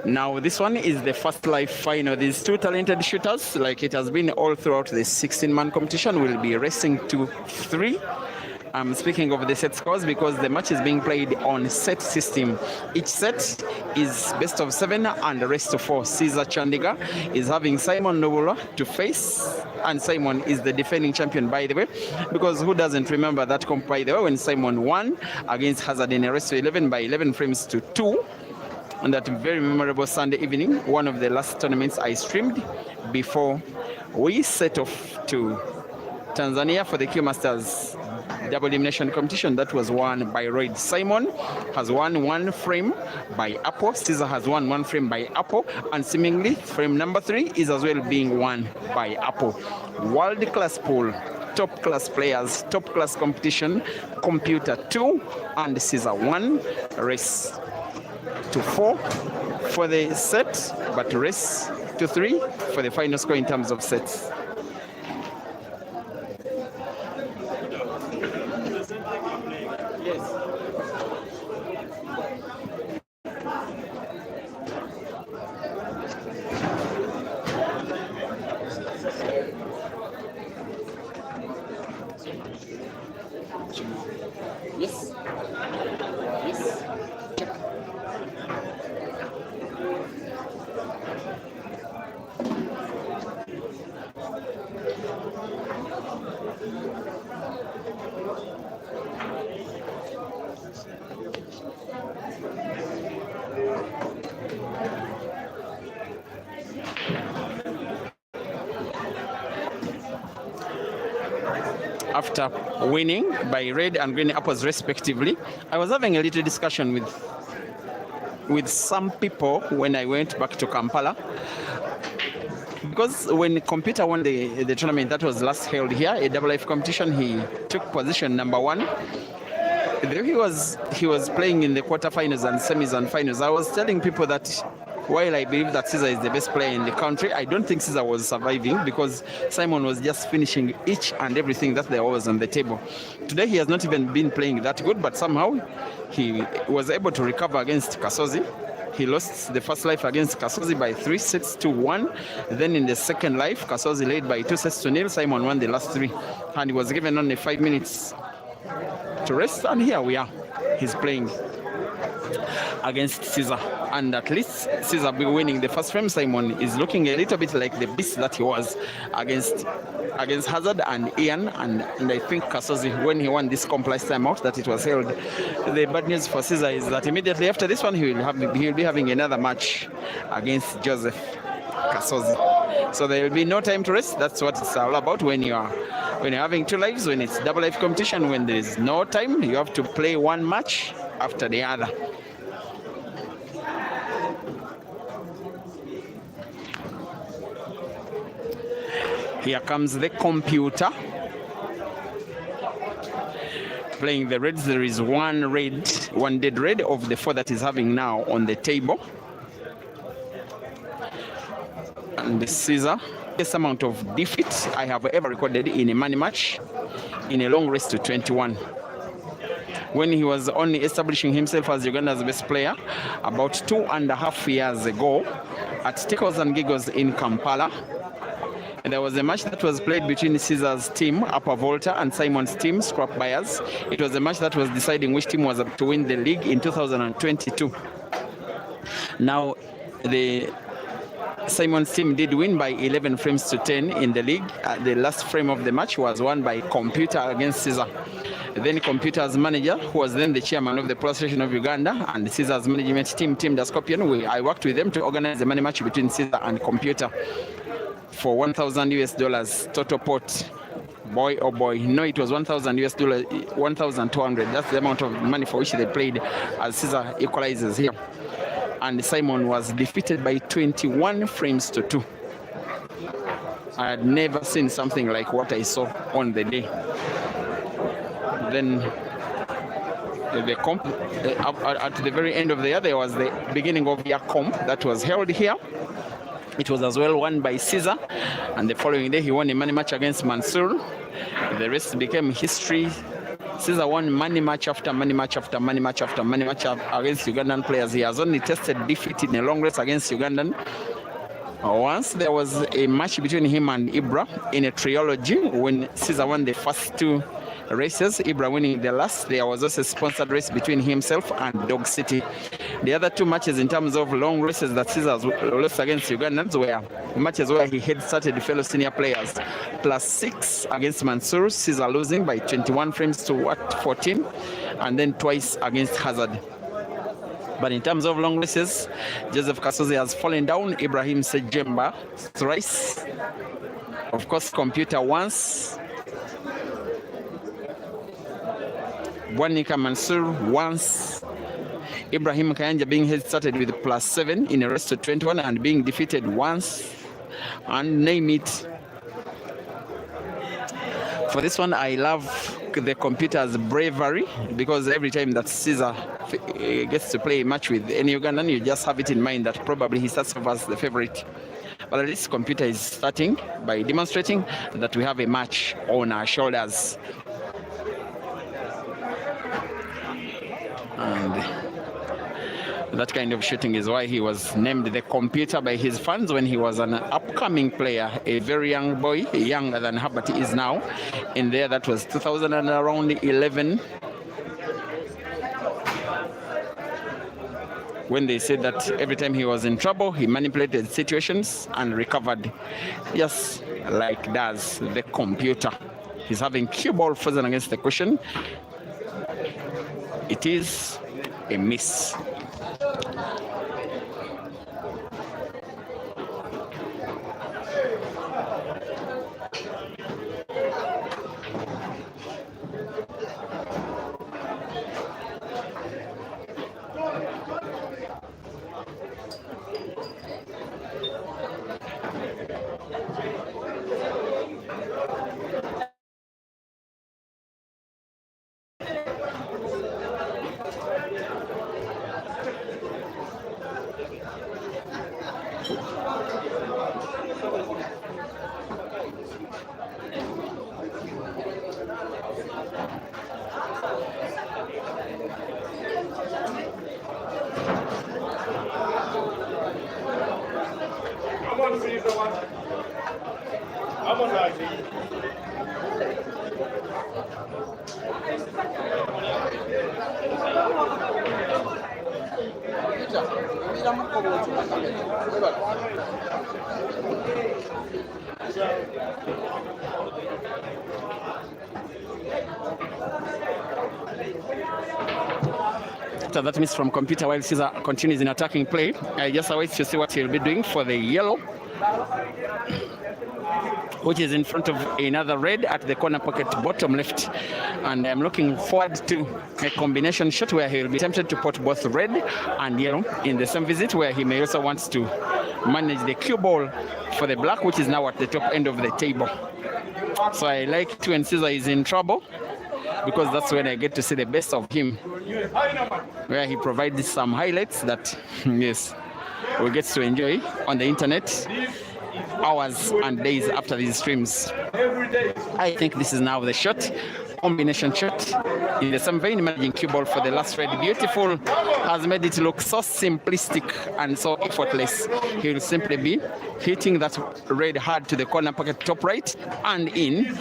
Now, this one is the first live final. These two talented shooters, like it has been all throughout the 16-man competition, will be racing to 3. I'm speaking of the set scores because the match is being played on set system. Each set is best of 7 and the rest of 4. Caesar Chandiga is having Simon Nobula to face, and Simon is the defending champion, by the way, because who doesn't remember that comp, by the way, when Simon won against Hazard in a race to 11 by 11 frames to 2 on that very memorable Sunday evening, one of the last tournaments I streamed before we set off to Tanzania for the Q Masters double elimination competition that was won by Royd. Simon has won 1 frame by Apple. Caesar has won 1 frame by Apple, and seemingly frame number 3 is as well being won by Apple. World-class pool, top-class players, top-class competition, computer 2 and Caesar 1, race to 4 for the set, but race to 3 for the final score in terms of sets. Yes. Yes. Check. After winning by red and green apples respectively, I was having a little discussion with some people when I went back to Kampala, because when Computer won the tournament that was last held here, a double life competition, he took position number 1. He was playing in the quarterfinals and semis and finals. I was telling people that while I believe that Caesar is the best player in the country, I don't think Caesar was surviving because Simon was just finishing each and everything that there was on the table. Today he has not even been playing that good, but somehow he was able to recover against Kasozi. He lost the first life against Kasozi by 3 sets to 1. Then in the second life, Kasozi led by 2 sets to 0. Simon won the last 3, and he was given only 5 minutes to rest. And here we are. He's playing against Caesar. and at least Caesar be winning the first frame. Simon is looking a little bit like the beast that he was against Hazard and Ian, and I think Kasozi, when he won this complex timeout that it was held. The bad news for Caesar is that immediately after this one he will be having another match against Joseph Kasozi. So there will be no time to rest. That's what it's all about when you're having two lives, when it's double life competition, when there is no time, you have to play one match after the other. Here comes the computer. Playing the reds, there is one dead red of the 4 that is having now on the table. And the Caesar, this amount of defeat I have ever recorded in a money match in a long race to 21. When he was only establishing himself as Uganda's best player about 2.5 years ago at Tickles and Giggles in Kampala. And there was a match that was played between Caesar's team, Upper Volta, and Simon's team, Scrap Buyers. It was a match that was deciding which team was to win the league in 2022. Now, the Simon's team did win by 11 frames to 10 in the league. The last frame of the match was won by Computer against Caesar. Then Computer's manager, who was then the chairman of the Pro Association of Uganda, and Caesar's management team, Team the Scorpion, I worked with them to organize the money match between Caesar and Computer for $1,000 total pot. Boy, oh boy. No, it was $1,000, 1,200. That's the amount of money for which they played as Caesar equalizes here. And Simon was defeated by 21 frames to 2. I had never seen something like what I saw on the day. Then the comp, at the very end of the year, there was the beginning of year comp that was held here. It was as well won by Caesar, and the following day he won a money match against Mansour. The rest became history. Caesar won money match after money match after money match after money match against Ugandan players. He has only tested defeat in a long race against Ugandan. Once there was a match between him and Ibra in a trilogy when Caesar won the first 2 races, Ibra winning the last. There was also a sponsored race between himself and Dog City. The other 2 matches in terms of long races that Caesar lost against Ugandans were matches where he had started fellow senior players. +6 against Mansour, Caesar losing by 21 frames to 14, and then twice against Hazard. But in terms of long races, Joseph Kasozi has fallen down, Ibrahim Sejemba thrice, of course Computer once, Bwanika Mansour once, Ibrahim Kayanja being head started with +7 in a race to 21 and being defeated once, and name it. For this one, I love the Computer's bravery, because every time that Caesar gets to play a match with any Ugandan, you just have it in mind that probably he starts off as the favorite. But at least Computer is starting by demonstrating that we have a match on our shoulders. And that kind of shooting is why he was named the Computer by his fans when he was an upcoming player, a very young boy, younger than Herbert is now. In there, that was 2011. When they said that every time he was in trouble, he manipulated situations and recovered, just like does the Computer. He's having cue ball frozen against the cushion. It is a miss. After that miss from computer while Caesar continues in attacking play, I just await to see what he'll be doing for the yellow, which is in front of another red at the corner pocket bottom left. And I'm looking forward to a combination shot where he will be tempted to put both red and yellow in the same visit, where he may also want to manage the cue ball for the black, which is now at the top end of the table. So I like it when Caesar is in trouble, because that's when I get to see the best of him, where he provides some highlights that, yes, we get to enjoy on the internet hours and days after these streams. I think this is now the shot, combination shot. In the same vein, managing cue ball for the last red. Beautiful, has made it look so simplistic and so effortless. He will simply be hitting that red hard to the corner pocket top right and in.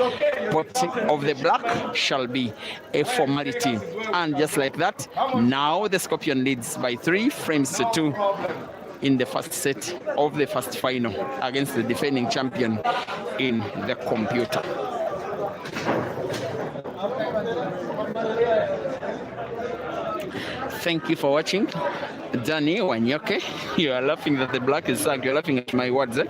Pot of the black shall be a formality. And just like that, now the Scorpion leads by 3 frames to 2 in the first set of the first final against the defending champion in the computer. Thank you for watching. Danny Wanyoke, you are laughing that the black is sunk. You're laughing at my words, eh?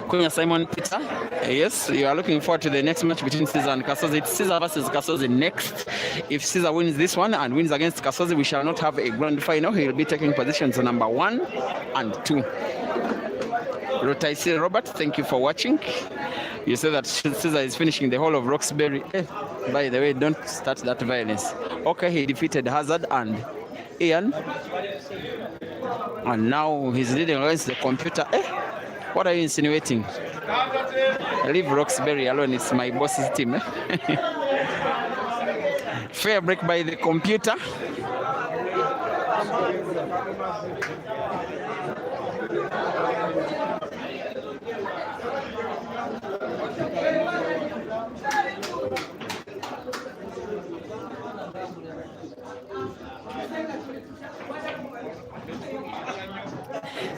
Kunya Simon Peter, yes, you are looking forward to the next match between Caesar and Kasozi. It's Caesar versus Kasozi next. If Caesar wins this one and wins against Kasozi, we shall not have a grand final. He will be taking positions number 1 and 2. Rotaisi Robert, thank you for watching. You say that Caesar is finishing the whole of Roxbury. By the way, don't start that violence. Okay, he defeated Hazard and Ian. And now he's leading against the computer. What are you insinuating? Leave Roxbury alone, it's my boss's team. Fair break by the computer.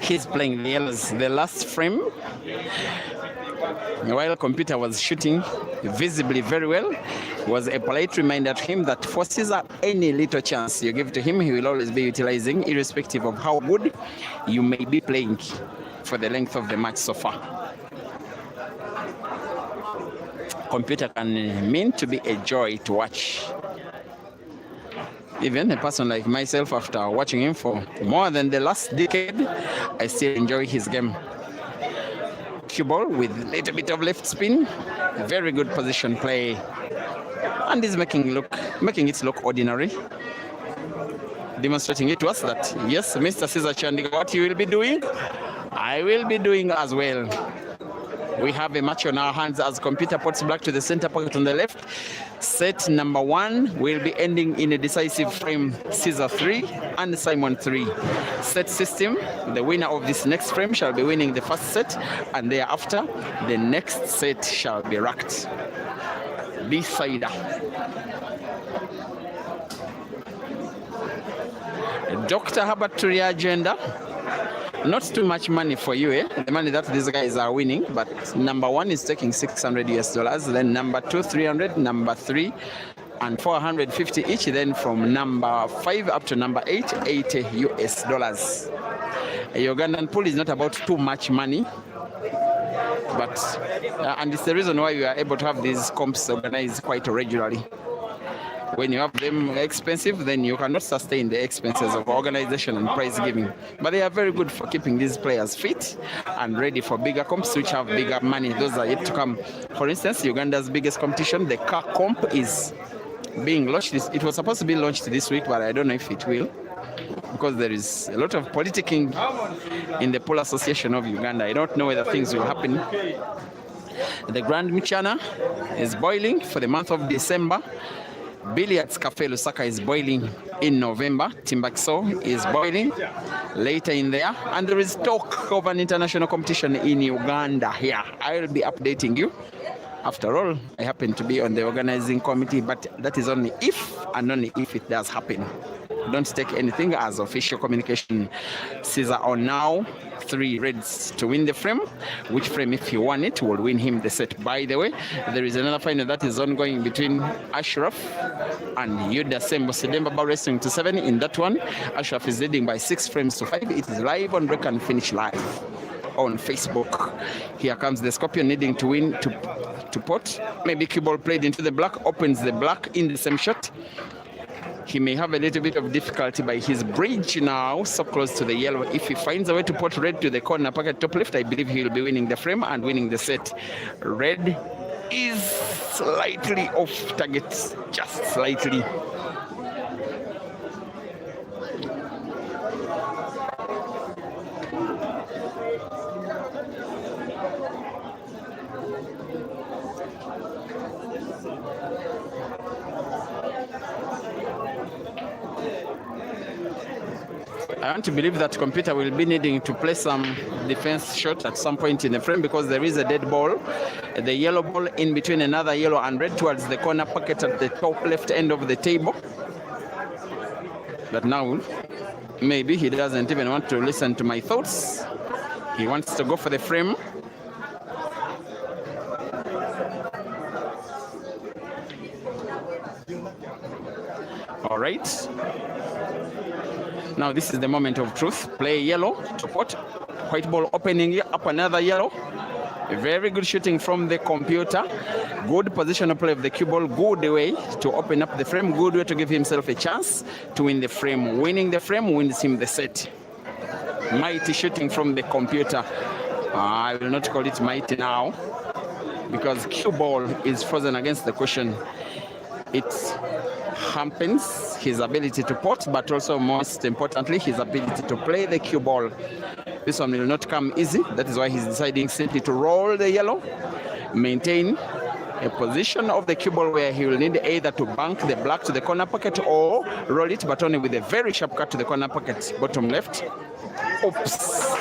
He's playing the yellows. The last frame, while computer was shooting visibly very well, was a polite reminder to him that for Caesar, any little chance you give to him, he will always be utilizing, irrespective of how good you may be playing for the length of the match so far. Computer can mean to be a joy to watch. Even a person like myself, after watching him for more than the last decade, I still enjoy his game. Cue ball with a little bit of left spin, very good position play, and is making it look ordinary, demonstrating it to us that yes, Mr. Caesar Chandiga, what you will be doing, I will be doing as well. We have a match on our hands as computer puts black to the center pocket on the left. Set number 1 will be ending in a decisive frame, Caesar 3 and Simon 3. Set system, the winner of this next frame shall be winning the first set, and thereafter the next set shall be racked. Decider. Dr. Herbert to your agenda. Not too much money for you, the money that these guys are winning, but number 1 is taking $600 US, then number 2 300, number 3 and 450 each, then from number 5 up to number 8 80 US dollars. A Ugandan pool is not about too much money, but and it's the reason why we are able to have these comps organized quite regularly. When you have them expensive, then you cannot sustain the expenses of organization and prize giving. But they are very good for keeping these players fit and ready for bigger comps, which have bigger money. Those are yet to come. For instance, Uganda's biggest competition, the car comp, is being launched. It was supposed to be launched this week, but I don't know if it will, because there is a lot of politicking in the Pool Association of Uganda. I don't know whether things will happen. The Grand Mchana is boiling for the month of December. Billiards Cafe Lusaka is boiling in November. Timbuktu is boiling later in there. And there is talk of an international competition in Uganda here. I will be updating you. After all, I happen to be on the organizing committee, but that is only if and only if it does happen. don't take anything as official communication. Caesar on now 3 reds to win the frame, which frame, if he won it, will win him the set. By the way, there is another final that is ongoing between Ashraf and Yuda Sembo Sidemba Wrestling to 7. In that one, Ashraf is leading by 6 frames to 5. It is live on Break and Finish Live on Facebook. Here comes the Scorpion needing to win to pot. Maybe cue ball played into the black, opens the black in the same shot. He may have a little bit of difficulty by his bridge now, so close to the yellow. If he finds a way to pot red to the corner pocket top left, I believe he will be winning the frame and winning the set. Red is slightly off target, just slightly. I want to believe that computer will be needing to play some defense shot at some point in the frame, because there is a dead ball, the yellow ball in between another yellow and red towards the corner pocket at the top left end of the table. But now, maybe he doesn't even want to listen to my thoughts. He wants to go for the frame. All right. Now this is the moment of truth. Play yellow to pot. White ball opening up another yellow. Very good shooting from the computer. Good positional play of the cue ball. Good way to open up the frame. Good way to give himself a chance to win the frame. Winning the frame wins him the set. Mighty shooting from the computer. I will not call it mighty now, because cue ball is frozen against the cushion. It hampers his ability to pot, but also most importantly his ability to play the cue ball. This one will not come easy. That is why he's deciding simply to roll the yellow, maintain a position of the cue ball where he will need either to bank the black to the corner pocket or roll it, but only with a very sharp cut to the corner pocket, bottom left. Oops.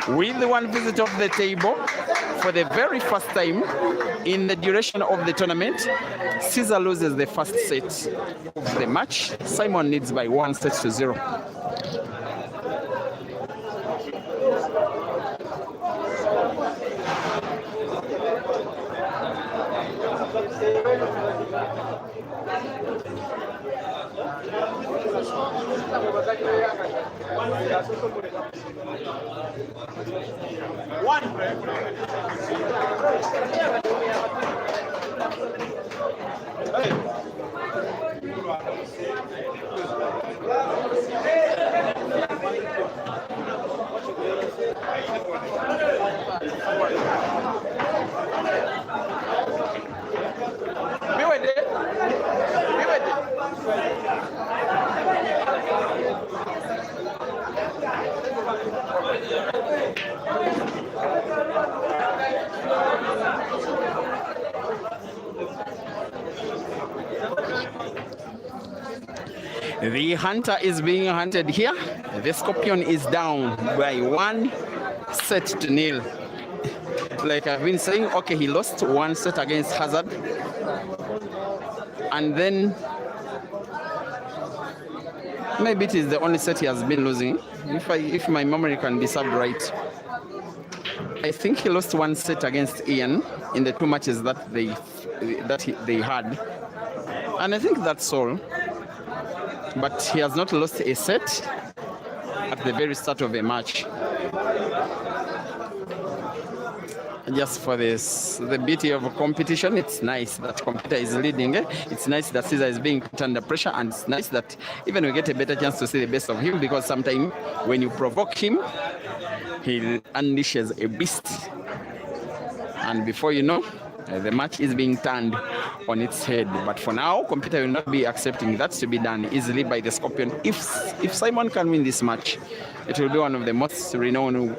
With one visit of the table for the very first time in the duration of the tournament, Caesar loses the first set of the match. Simon leads by 1-0. The hunter is being hunted here. The Scorpion is down by 1-0. Like I've been saying, okay, he lost 1 set against Hazard. And then maybe it is the only set he has been losing, if my memory can be served right. I think he lost 1 set against Ian in the 2 matches that they had. And I think that's all. But he has not lost a set at the very start of a match. Just for this, the beauty of a competition, it's nice that computer is leading. It's nice that Caesar is being put under pressure, and it's nice that even we get a better chance to see the best of him, because sometimes when you provoke him, he unleashes a beast. And before you know, the match is being turned on its head. But for now, computer will not be accepting that to be done easily by the Scorpion. If Simon can win this match, it will be one of the most renowned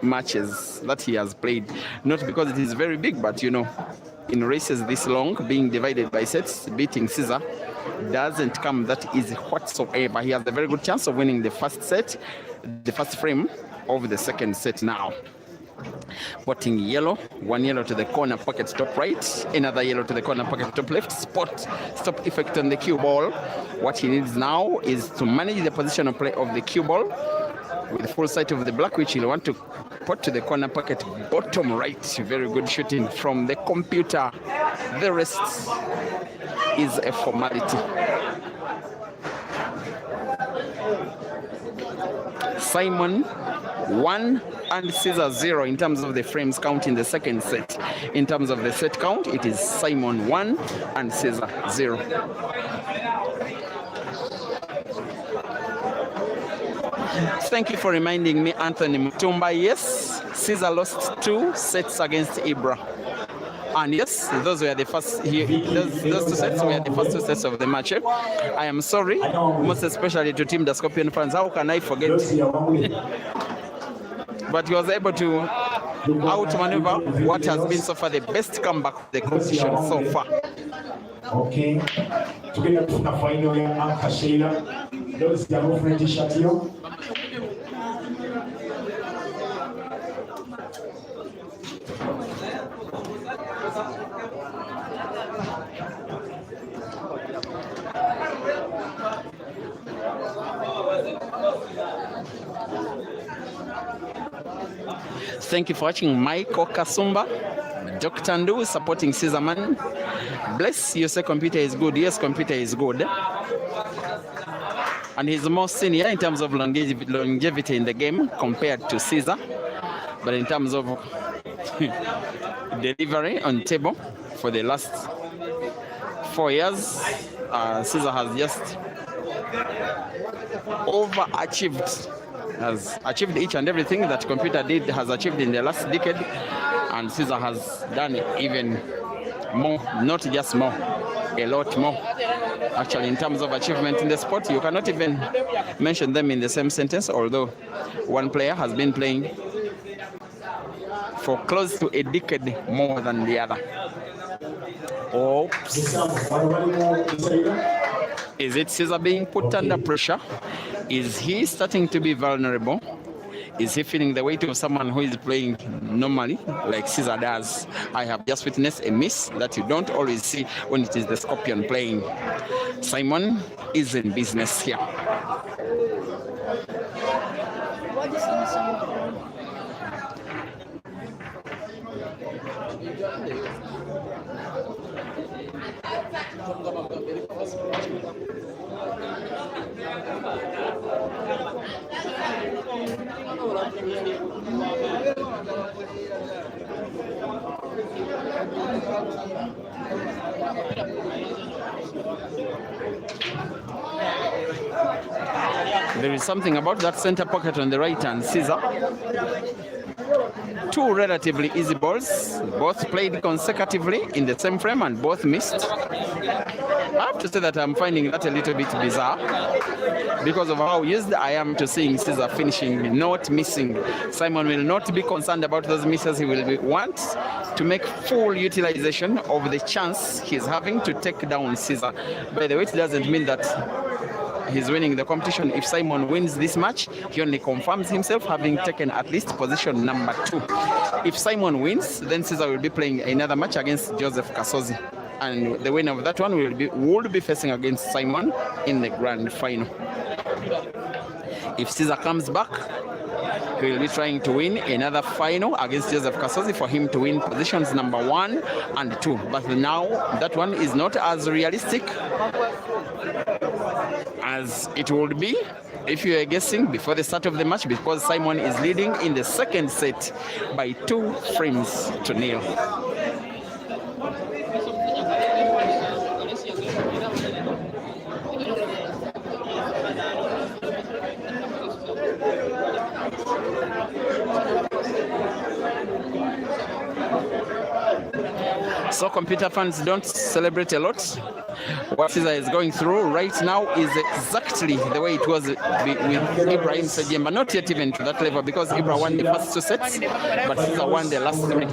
matches that he has played. Not because it is very big, but you know, in races this long, being divided by sets, beating Caesar doesn't come that easy whatsoever. He has a very good chance of winning the first set, the first frame of the second set now. Spotting yellow, one yellow to the corner pocket top right, another yellow to the corner pocket top left. Stop effect on the cue ball. What he needs now is to manage the position of play of the cue ball with full sight of the black, which he'll want to put to the corner pocket bottom right. Very good shooting from the computer. The rest is a formality. Simon 1 and Caesar 0 in terms of the frames count in the second set. In terms of the set count, it is Simon 1 and Caesar 0. Thank you for reminding me, Anthony Mutumba. Yes, Caesar lost 2 sets against Ibra. And yes, those were the first. Those 2 sets were the first 2 sets of the match. I am sorry, most especially to Team the Scorpion fans. How can I forget? But he was able to outmaneuver what has been so far the best comeback of the competition so far. Okay. Tugenda kufuna final ya Anka Sheila. Those are movement t-shirt yo. Thank you for watching Michael Kasumba. Dr. Ndu supporting Caesar Man. Bless you, say computer is good. Yes, computer is good. And he's more senior in terms of longevity in the game compared to Caesar. But in terms of delivery on table for the last 4 years, Caesar has just overachieved. Has achieved each and everything that computer has achieved in the last decade, and Caesar has done even more, not just more, a lot more. Actually, in terms of achievement in the sport, you cannot even mention them in the same sentence, although one player has been playing for close to a decade more than the other. Oops. Is it Caesar being put under pressure? Is he starting to be vulnerable? Is he feeling the weight of someone who is playing normally, like Caesar does? I have just witnessed a miss that you don't always see when it is the Scorpion playing. Simon is in business here. There is something about that center pocket on the right hand, Caesar. 2 relatively easy balls, both played consecutively in the same frame and both missed. I have to say that I'm finding that a little bit bizarre because of how used I am to seeing Caesar finishing, not missing. Simon will not be concerned about those misses. He will want to make full utilization of the chance he's having to take down Caesar. By the way, it doesn't mean that he's winning the competition. If Simon wins this match, he only confirms himself having taken at least position number 2. If Simon wins, then Caesar will be playing another match against Joseph Kasozi, and the winner of that one will be facing against Simon in the grand final. If Caesar comes back, he will be trying to win another final against Joseph Kasozi for him to win positions number 1 and 2. But now that one is not as realistic as it would be if you are guessing before the start of the match, because Simon is leading in the second set by 2 frames to nil. So computer fans don't celebrate a lot. What Caesar is going through right now is exactly the way it was with Ibrahim Sejemba. Not yet even to that level, because Ibra won the first 2 sets, but Caesar won the last 3.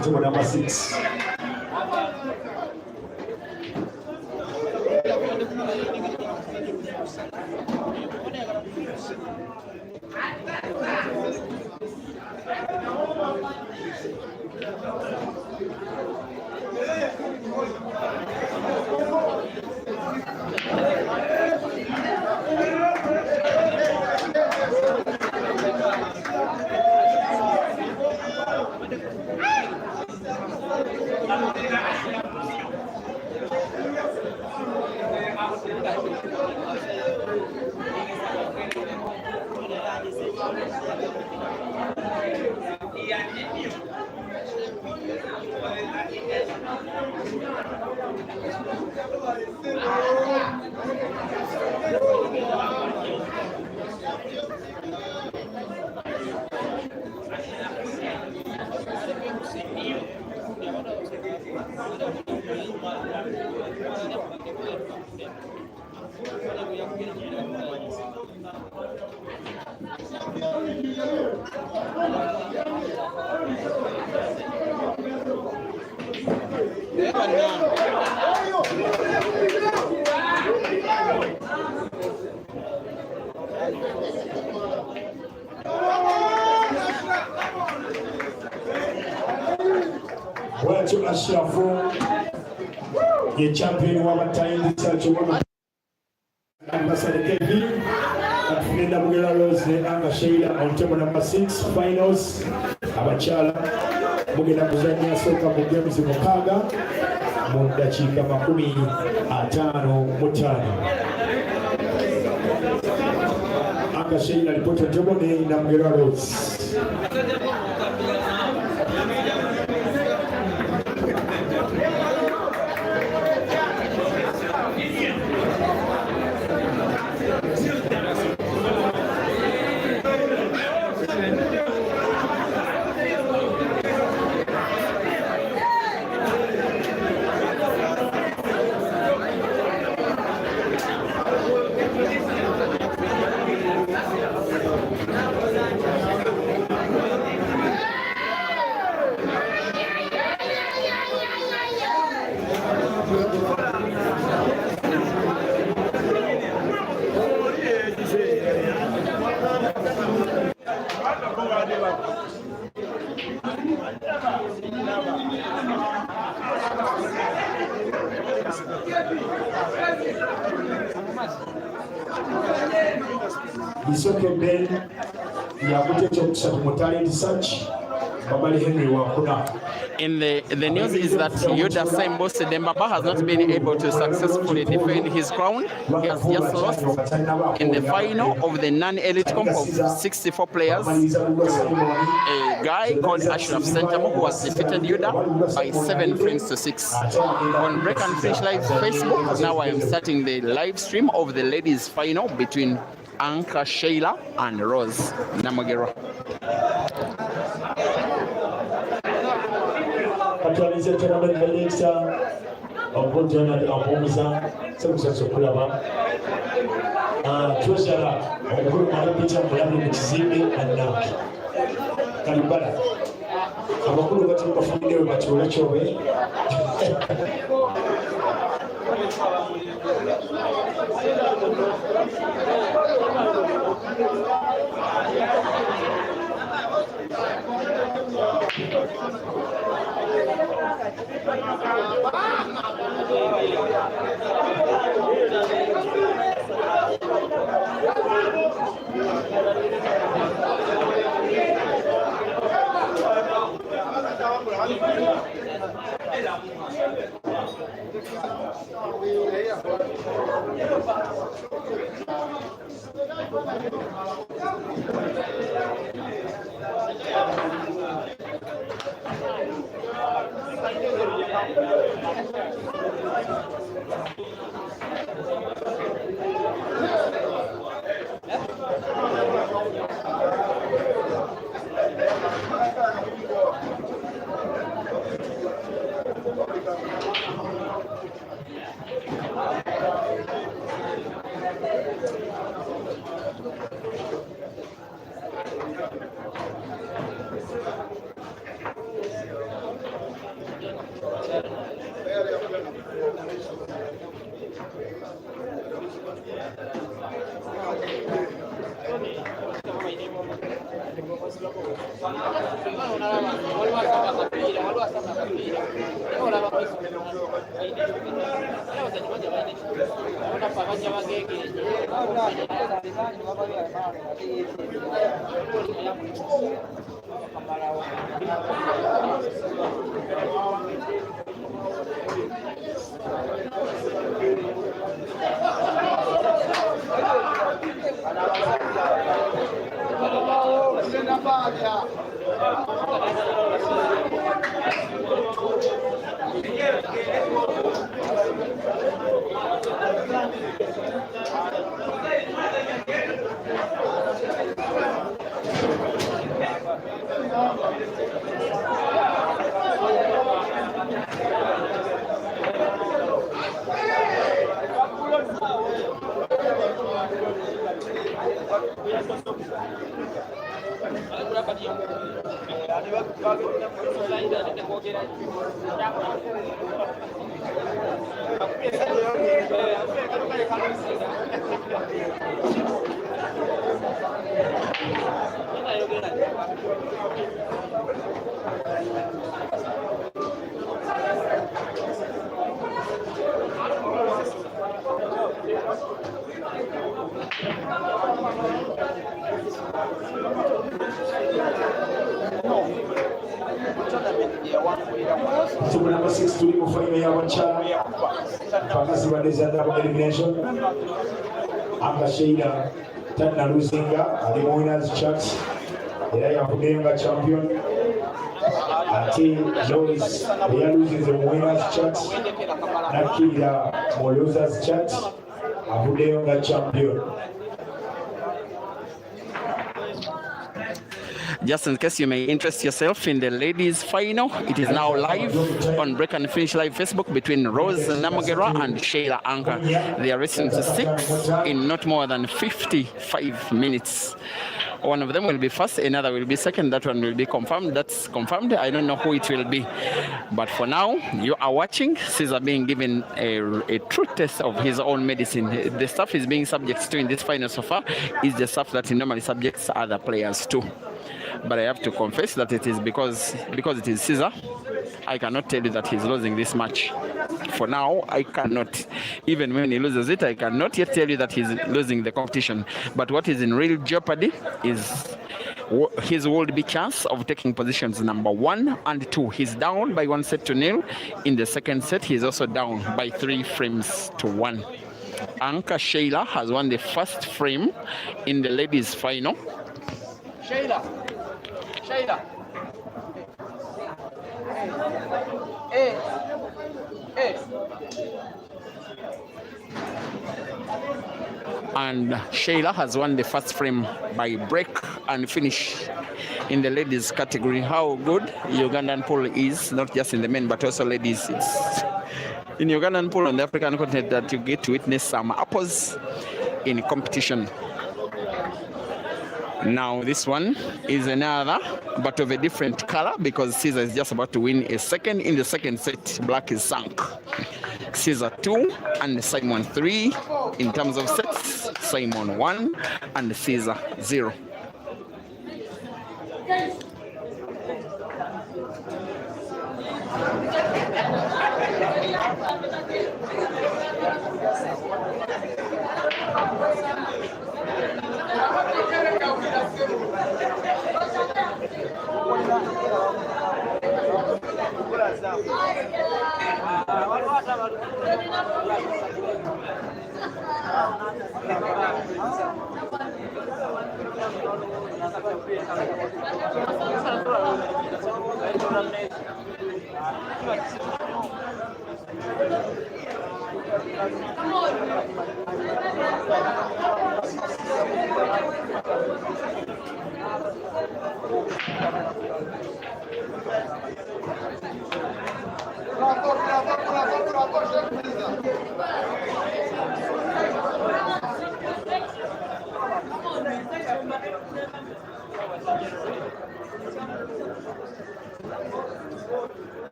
Bwatyo Ashrafu ye champion w'abatayindi kyakyo Ambassador Kevin atugenda Bugera Rose ne Anga Sheila on table number 6 finals abakyala mugenda kuzannya soka mu games mukaaga mu ddakiika 55. Anga Sheila ripoti on table ne Bugera Rose. Bisoke Ben yakutte ekyokusatu mu talent search Babali Henry wakuna. In the news is that Yuda Simbo Sedembaba has not been able to successfully defend his crown. He has just lost in the final of the non-elite comp of 64 players to a guy called Ashraf Sentamo, who has defeated Yuda by 7 frames to 6. On Break and Finish Live Facebook, now I am starting the live stream of the ladies final between Anka Sheila and Rose Namagero. Actualize tournament director of good journal of Homiza, Samson Kulava. Treasurer of good Malapicha Mulabi Mchizimi and Naki. Kalibala. Abakulu bati bafunde bati olachowe. Team number 6 tuli mu final y'abakyala abakazi badezadde mu elimination. Anga Sheila Tana Luzinga ali mu winners chat era yavuddeyo nga champion. Ate Joyce eyaluzinze mu winners chat nakkirira mu losers chat avuddeyo nga champion. Just in case you may interest yourself in the ladies final, it is now live on Break and Finish Live Facebook between Rose Namogera and Sheila Anka. They are racing to 6 in not more than 55 minutes. One of them will be first, another will be second. That one will be confirmed. That's confirmed. I don't know who it will be. But for now, you are watching Caesar being given a true test of his own medicine. The stuff he's being subject to in this final so far is the stuff that he normally subjects other players to. But I have to confess that it is because it is Caesar, I cannot tell you that he's losing this match. For now, I cannot. Even when he loses it, I cannot yet tell you that he's losing the competition. But what is in real jeopardy is his world big chance of taking positions number 1 and 2. He's down by 1-0. In the second set, he's also down by 3 frames to 1. Anka Sheila has won the first frame in the ladies' final. Sheila. And Sheila has won the first frame by break and finish in the ladies category. How good Ugandan pool is, not just in the men but also ladies. It's in Ugandan pool on the African continent that you get to witness some apples in competition. Now this one is another, but of a different color because Caesar is just about to win a second. In the second set, black is sunk. Caesar 2 and Simon 3. In terms of sets, Simon 1 and Caesar 0.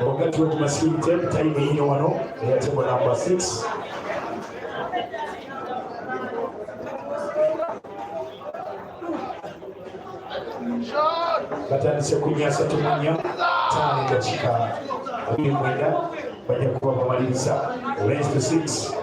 Wakati wa kumaskini tena time hii wano ya table number 6 batandise kunyasa tumanya tani katika mwenda bajya kuba bamaliriza race to 6.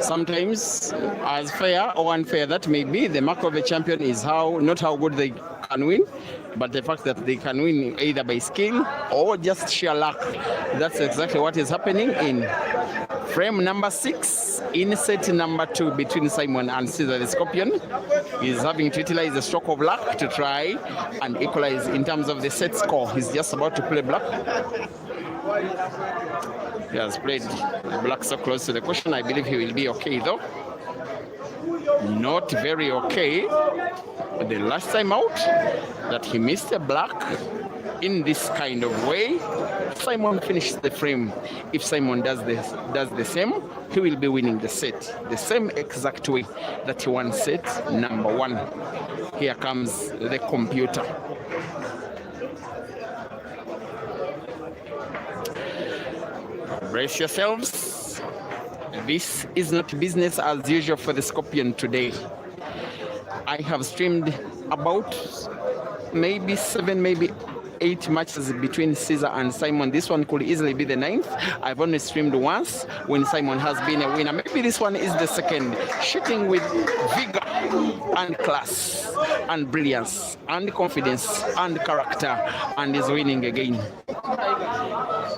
Sometimes, as fair or unfair that may be, the mark of a champion is not how good they can win, but the fact that they can win either by skill or just sheer luck. That's exactly what is happening in frame number 6 in set number 2 between Simon and Caesar the Scorpion. He's having to utilize the stroke of luck to try and equalize in terms of the set score. He's just about to play black. He has played black so close to the question. I believe he will be okay though. Not very okay. The last time out that he missed a black in this kind of way, Simon finished the frame. If Simon does the same, he will be winning the set. The same exact way that he won set number 1. Here comes the computer. Brace yourselves. This is not business as usual for the Scorpion today. I have streamed about maybe 7, maybe 8 matches between Caesar and Simon. This one could easily be the 9th. I've only streamed once when Simon has been a winner. Maybe this one is the 2nd. Shooting with vigor and class and brilliance and confidence and character, and is winning again.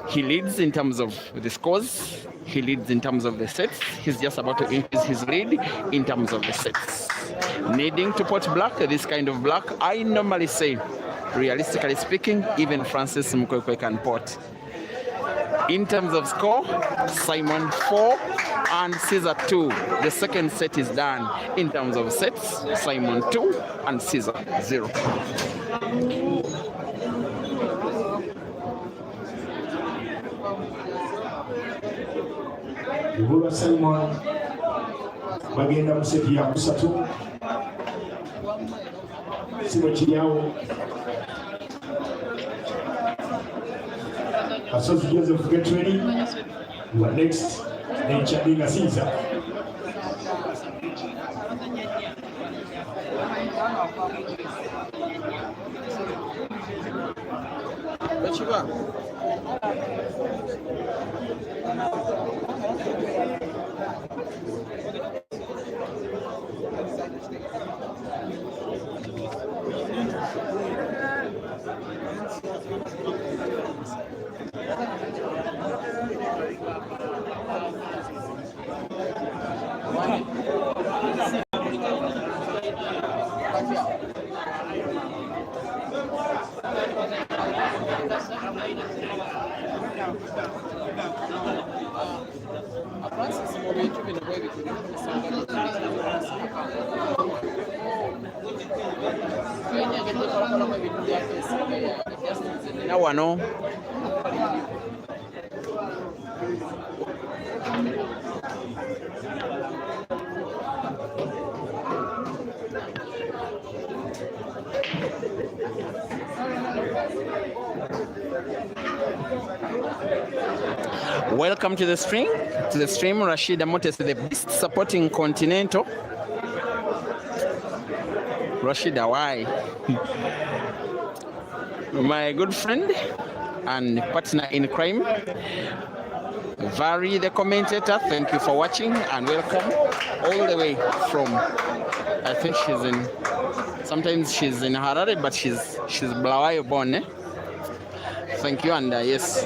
He leads in terms of the scores. He leads in terms of the sets. He's just about to increase his lead in terms of the sets. Needing to pot black, this kind of black, I normally say, realistically speaking, even Francis Mkwekwe can pot. In terms of score, Simon 4 and Caesar 2. The second set is done. In terms of sets, Simon 2 and Caesar 0. Ibura Simon bagenda mu seti ya kusatu. Sibo Kiriawo Asozi Joseph get ready. You are next. Then Chadinga Caesar. Now I know. Welcome to the stream. Rashida Motes, the best supporting Continental. Rashida, why? My good friend and partner in crime, Vary the commentator, thank you for watching and welcome all the way from, I think sometimes she's in Harare, but she's Blawayo born, eh? Thank you, and yes,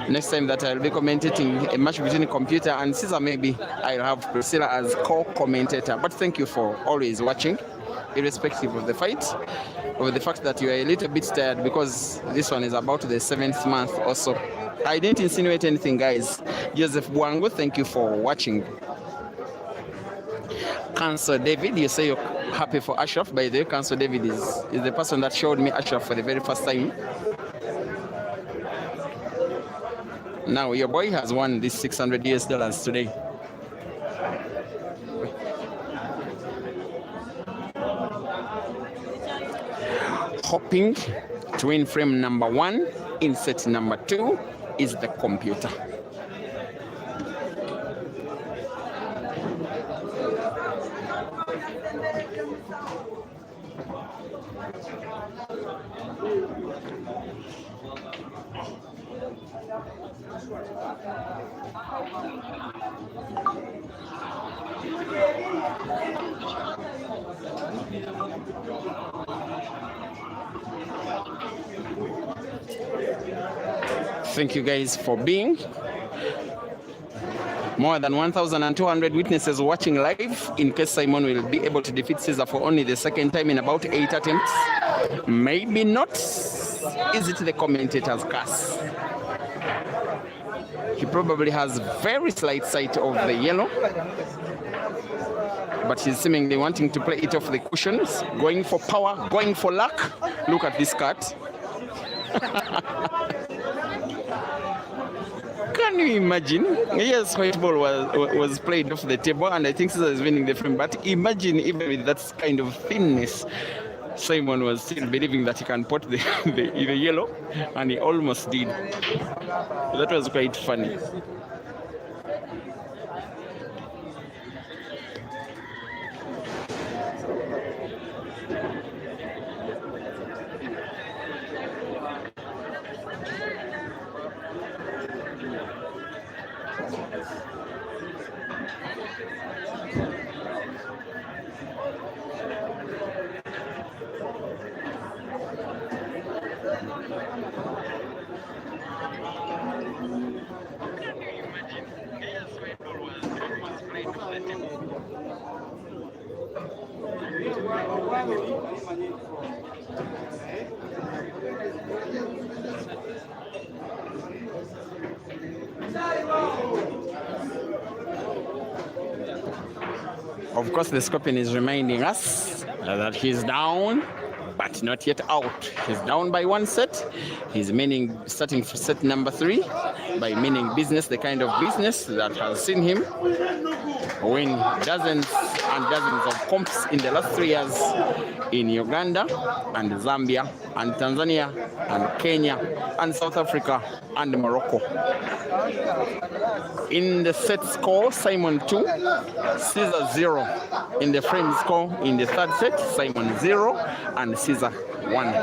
next time that I'll be commentating a match between computer and Caesar, maybe I'll have Priscilla as co-commentator. But thank you for always watching, irrespective of the fight, of the fact that you are a little bit tired, because this one is about the 7th month or so. I didn't insinuate anything, guys. Joseph Buango, thank you for watching. Council David, you say you're happy for Ashraf. By the way, Council David is the person that showed me Ashraf for the very first time. Now your boy has won this $600 US today. Hopping to win frame number 1 in set number 2 is the computer. Thank you guys for being. More than 1,200 witnesses watching live. In case Simon will be able to defeat Caesar for only the 2nd time in about 8 attempts. Maybe not. Is it the commentator's curse? He probably has very slight sight of the yellow, but he's seemingly wanting to play it off the cushions, going for power, going for luck. Look at this cut. Can you imagine? Yes, white ball was played off the table, and I think Caesar is winning the frame. But imagine, even with that kind of thinness, Simon was still believing that he can pot the yellow, and he almost did. That was quite funny. Of course, the Scorpion is reminding us that he's down, but not yet out. He's down by 1 set. He's meaning starting for set number 3, by meaning business, the kind of business that has seen him win dozens and dozens of comps in the last 3 years in Uganda and Zambia and Tanzania and Kenya and South Africa and Morocco. In the set score, Simon 2, Caesar 0. In the frame score, in the 3rd set, Simon 0 and Caesar 1.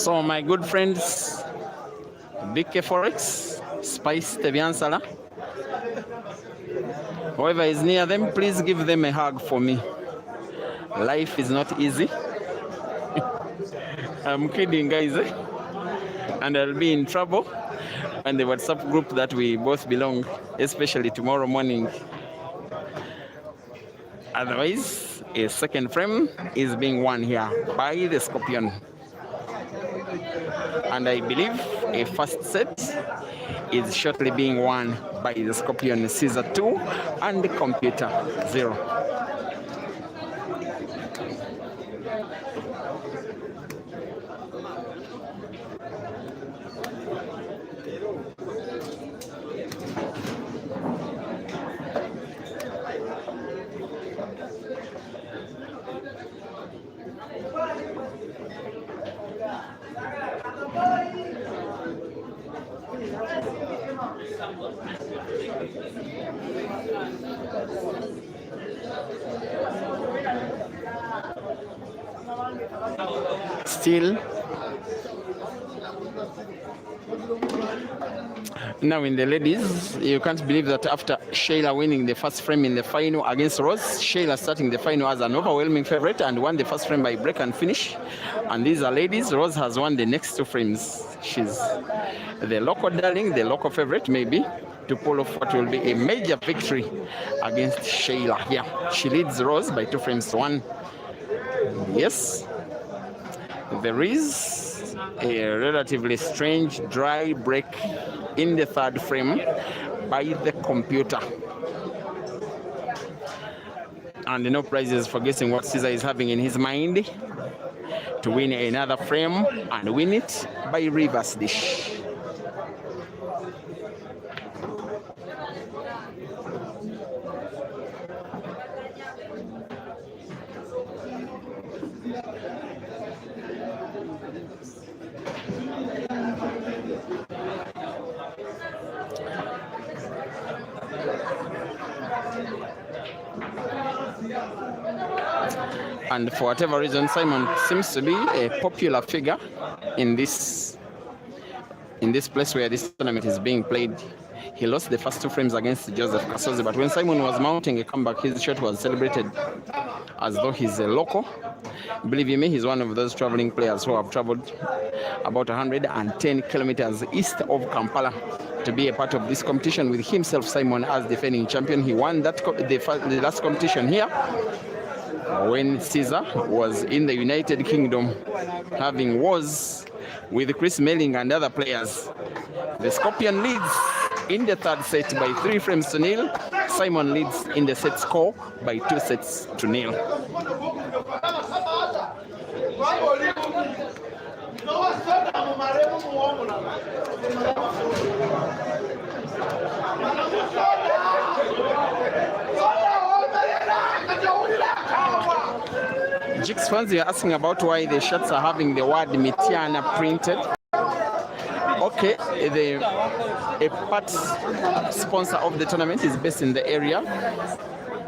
So my good friends, BK Forex, Spice Teviansala, whoever is near them, please give them a hug for me. Life is not easy. I'm kidding, guys. And I'll be in trouble. And the WhatsApp group that we both belong, especially tomorrow morning. Otherwise, a second frame is being won here by the Scorpion. And I believe a first set is shortly being won by the Scorpion Caesar 2 and the Computer 0. Still, now in the ladies, you can't believe that after Shayla winning the first frame in the final against Rose, Shayla starting the final as an overwhelming favorite and won the first frame by break and finish. And these are ladies. Rose has won the next two frames. She's the local darling, the local favorite maybe, to pull off what will be a major victory against Shayla. Yeah, she leads Rose by 2 frames to 1. Yes. There is a relatively strange dry break in the third frame by the Computer. And no prizes for guessing what Caesar is having in his mind to win another frame and win it by reverse dish. And for whatever reason, Simon seems to be a popular figure in this place where this tournament is being played. He lost the first 2 frames against Joseph Kasozi, but when Simon was mounting a comeback, his shot was celebrated as though he's a local. Believe you me, he's one of those traveling players who have traveled about 110 kilometers east of Kampala to be a part of this competition with himself, Simon, as defending champion. He won that the last competition here when Caesar was in the United Kingdom having wars with Chris Melling and other players. The Scorpion leads in the third set by 3 frames to 0. Simon leads in the set score by 2 sets to 0. Jix fans, you're asking about why the shirts are having the word Mitiana printed. Okay, a part sponsor of the tournament is based in the area.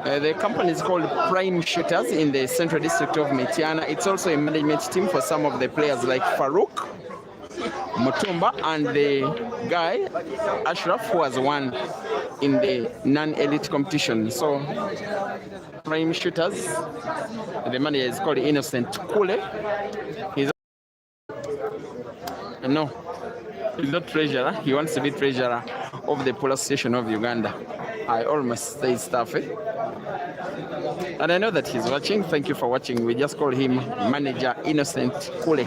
The company is called Prime Shooters in the Central District of Mitiana. It's also a management team for some of the players like Farouk Mutumba and the guy Ashraf, who has won in the non-elite competition. So Prime Shooters, the manager is called Innocent Kule. He's not treasurer. He wants to be treasurer of the Police Station of Uganda. I almost say stuff. And I know that he's watching. Thank you for watching. We just call him Manager Innocent Kule.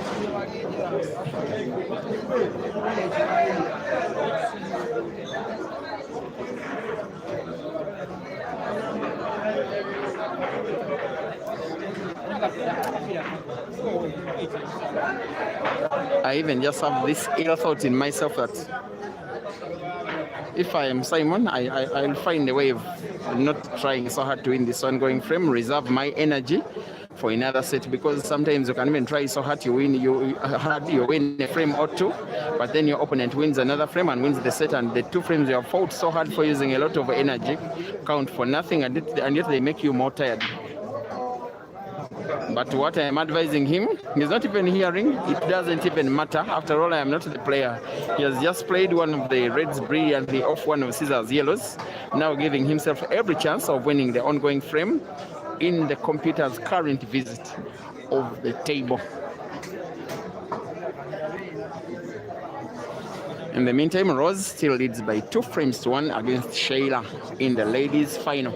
I even just have this ill thought in myself that if I am Simon, I'll find a way of not trying so hard to win this ongoing frame, reserve my energy for another set, because sometimes you can even try so hard, you win a frame or 2, but then your opponent wins another frame and wins the set, and the 2 frames you have fought so hard for using a lot of energy count for nothing, and yet they make you more tired. But what I am advising him, he's not even hearing. It doesn't even matter. After all, I am not the player. He has just played one of the reds brilliantly off one of Caesar's yellows, now giving himself every chance of winning the ongoing frame in the computer's current visit of the table. In the meantime, Rose still leads by 2 frames to 1 against Sheila in the ladies' final.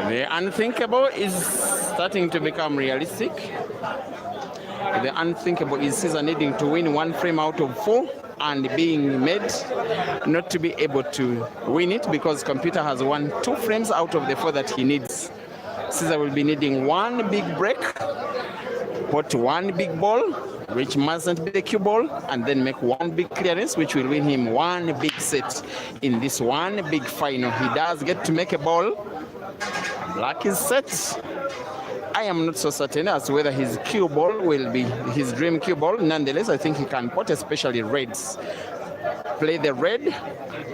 The unthinkable is starting to become realistic. The unthinkable is Caesar needing to win 1 frame out of 4 and being made not to be able to win it because computer has won 2 frames out of the 4 that he needs. Caesar will be needing 1 big break, put 1 big ball, which mustn't be the cue ball, and then make 1 big clearance, which will win him 1 big set in this 1 big final. He does get to make a ball. Black is set. I am not so certain as to whether his cue ball will be his dream cue ball. Nonetheless, I think he can pot, especially reds. Play the red,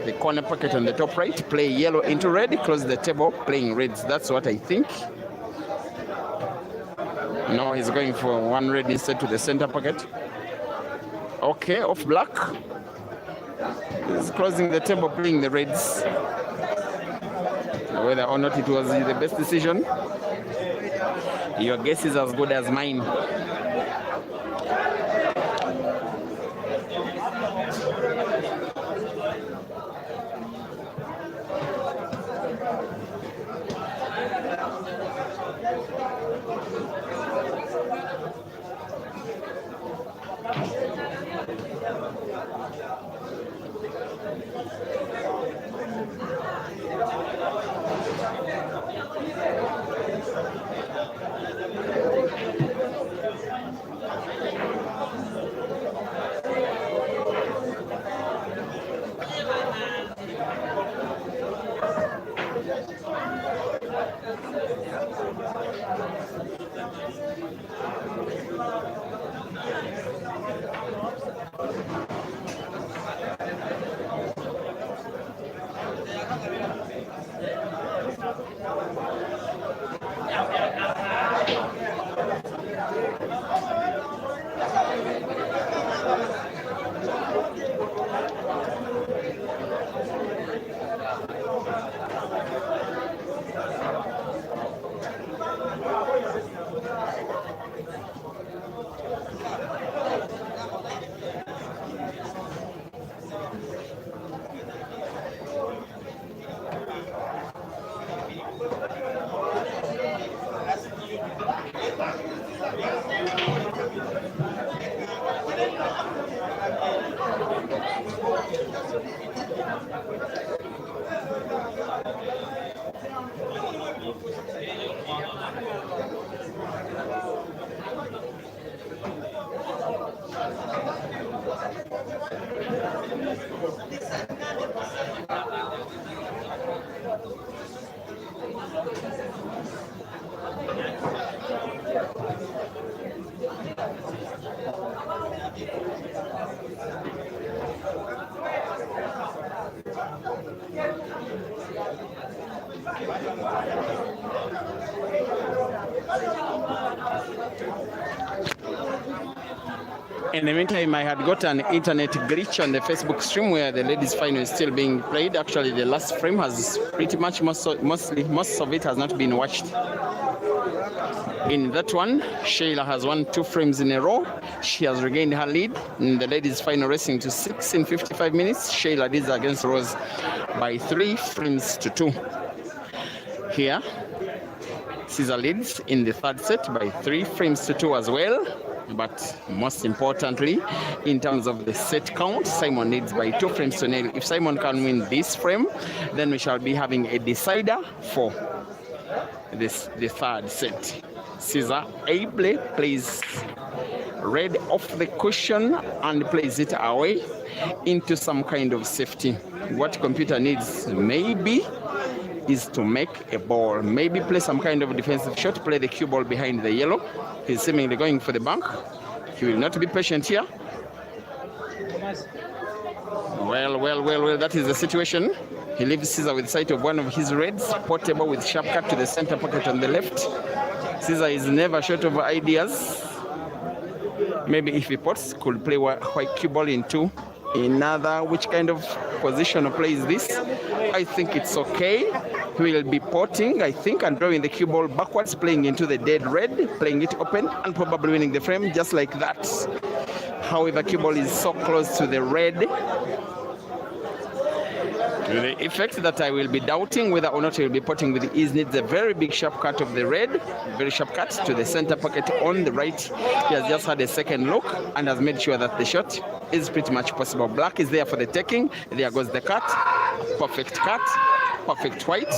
the corner pocket on the top right, play yellow into red, close the table, playing reds. That's what I think. No, he's going for 1 red instead to the center pocket. Okay, off black. He's closing the table, playing the reds. Whether or not it was the best decision, your guess is as good as mine. In the meantime, I had got an internet glitch on the Facebook stream where the ladies' final is still being played. Actually, the last frame has pretty much most of it has not been watched. In that one, Sheila has won 2 frames in a row. She has regained her lead in the ladies' final, racing to 6 in 55 minutes. Sheila leads against Rose by 3 frames to 2. Here, Caesar leads in the third set by 3 frames to 2 as well. But most importantly, in terms of the set count, Simon leads by 2 frames to 0. If Simon can win this frame, then we shall be having a decider for the third set. Caesar ably plays red off the cushion and plays it away into some kind of safety. What computer needs maybe is to make a ball, maybe play some kind of defensive shot, play the cue ball behind the yellow. He's seemingly going for the bank. He will not be patient here. Well, that is the situation. He leaves Caesar with sight of one of his reds, portable with sharp cut to the center pocket on the left. Caesar is never short of ideas. Maybe if he pots, could play white cue ball into another. Which kind of position play is this? I think it's okay. He will be potting, I think, and drawing the cue ball backwards, playing into the dead red, playing it open, and probably winning the frame just like that. However, cue ball is so close to the red, to the effect that I will be doubting whether or not he will be potting with ease. Needs a very big sharp cut of the red, very sharp cut to the center pocket on the right. He has just had a second look and has made sure that the shot is pretty much possible. Black is there for the taking. There goes the cut. Perfect cut. Perfect white.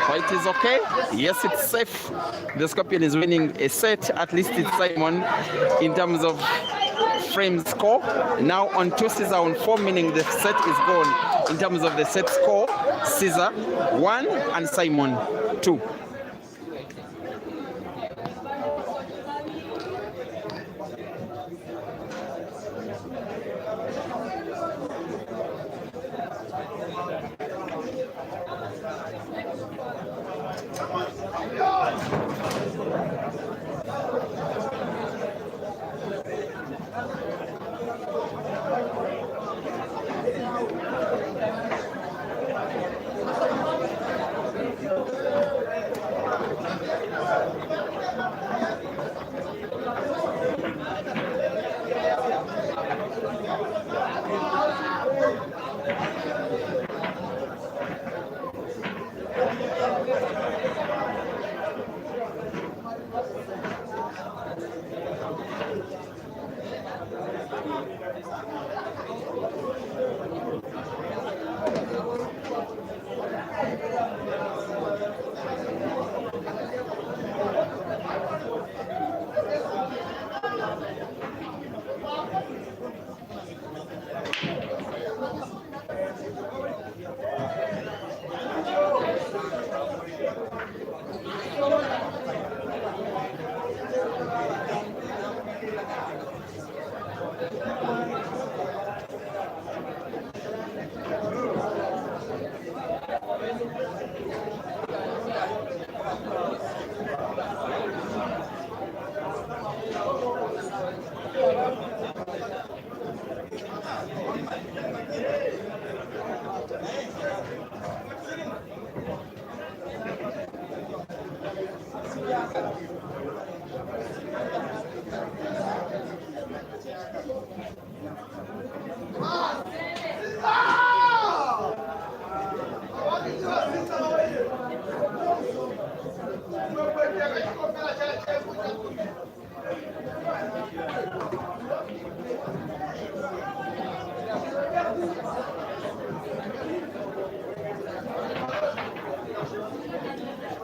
White is okay. Yes, it's safe. The Scorpion is winning a set. At least it's Simon in terms of frame score. Now on 2, Caesar on 4, meaning the set is gone. In terms of the set score, Caesar 1 and Simon 2.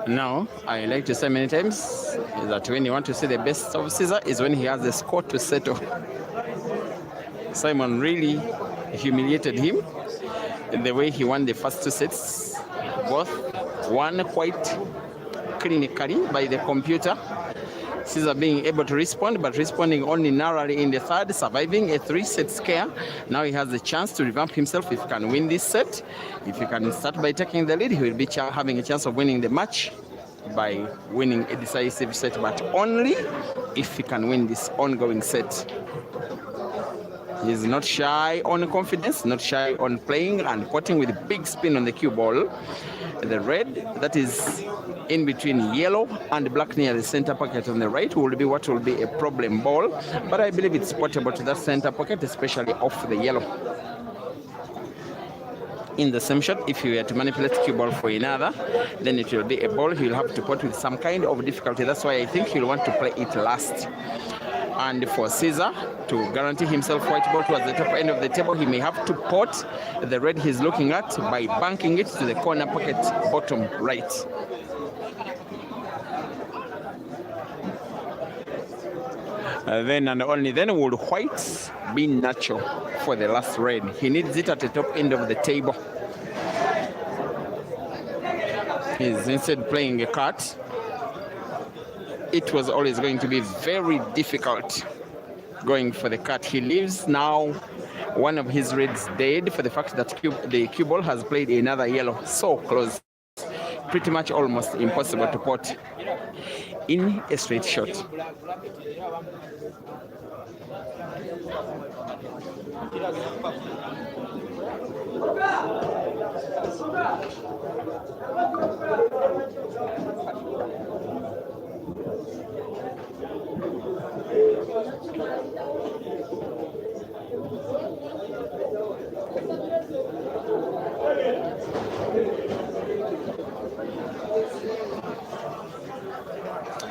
Now, I like to say many times that when you want to see the best of Caesar is when he has the score to settle. Simon really humiliated him in the way he won the first two sets, both won quite clinically by the computer. Caesar being able to respond, but responding only narrowly in the third, surviving a 3-set scare. Now he has the chance to revamp himself if he can win this set. If he can start by taking the lead, he will be having a chance of winning the match by winning a decisive set, but only if he can win this ongoing set. He's not shy on confidence, not shy on playing and potting with a big spin on the cue ball. The red that is in between yellow and black near the center pocket on the right will be what will be a problem ball, but I believe it's portable to that center pocket, especially off the yellow. In the same shot, if you were to manipulate cue ball for another, then it will be a ball he'll have to pot with some kind of difficulty. That's why I think he'll want to play it last. And for Caesar to guarantee himself white ball towards the top end of the table, he may have to pot the red he's looking at by banking it to the corner pocket bottom right. Then and only then will white be natural for the last red. He needs it at the top end of the table. He's instead playing a card. It was always going to be very difficult going for the cut. He leaves now one of his reds dead for the fact that the cue ball has played another yellow so close. Pretty much almost impossible to pot in a straight shot.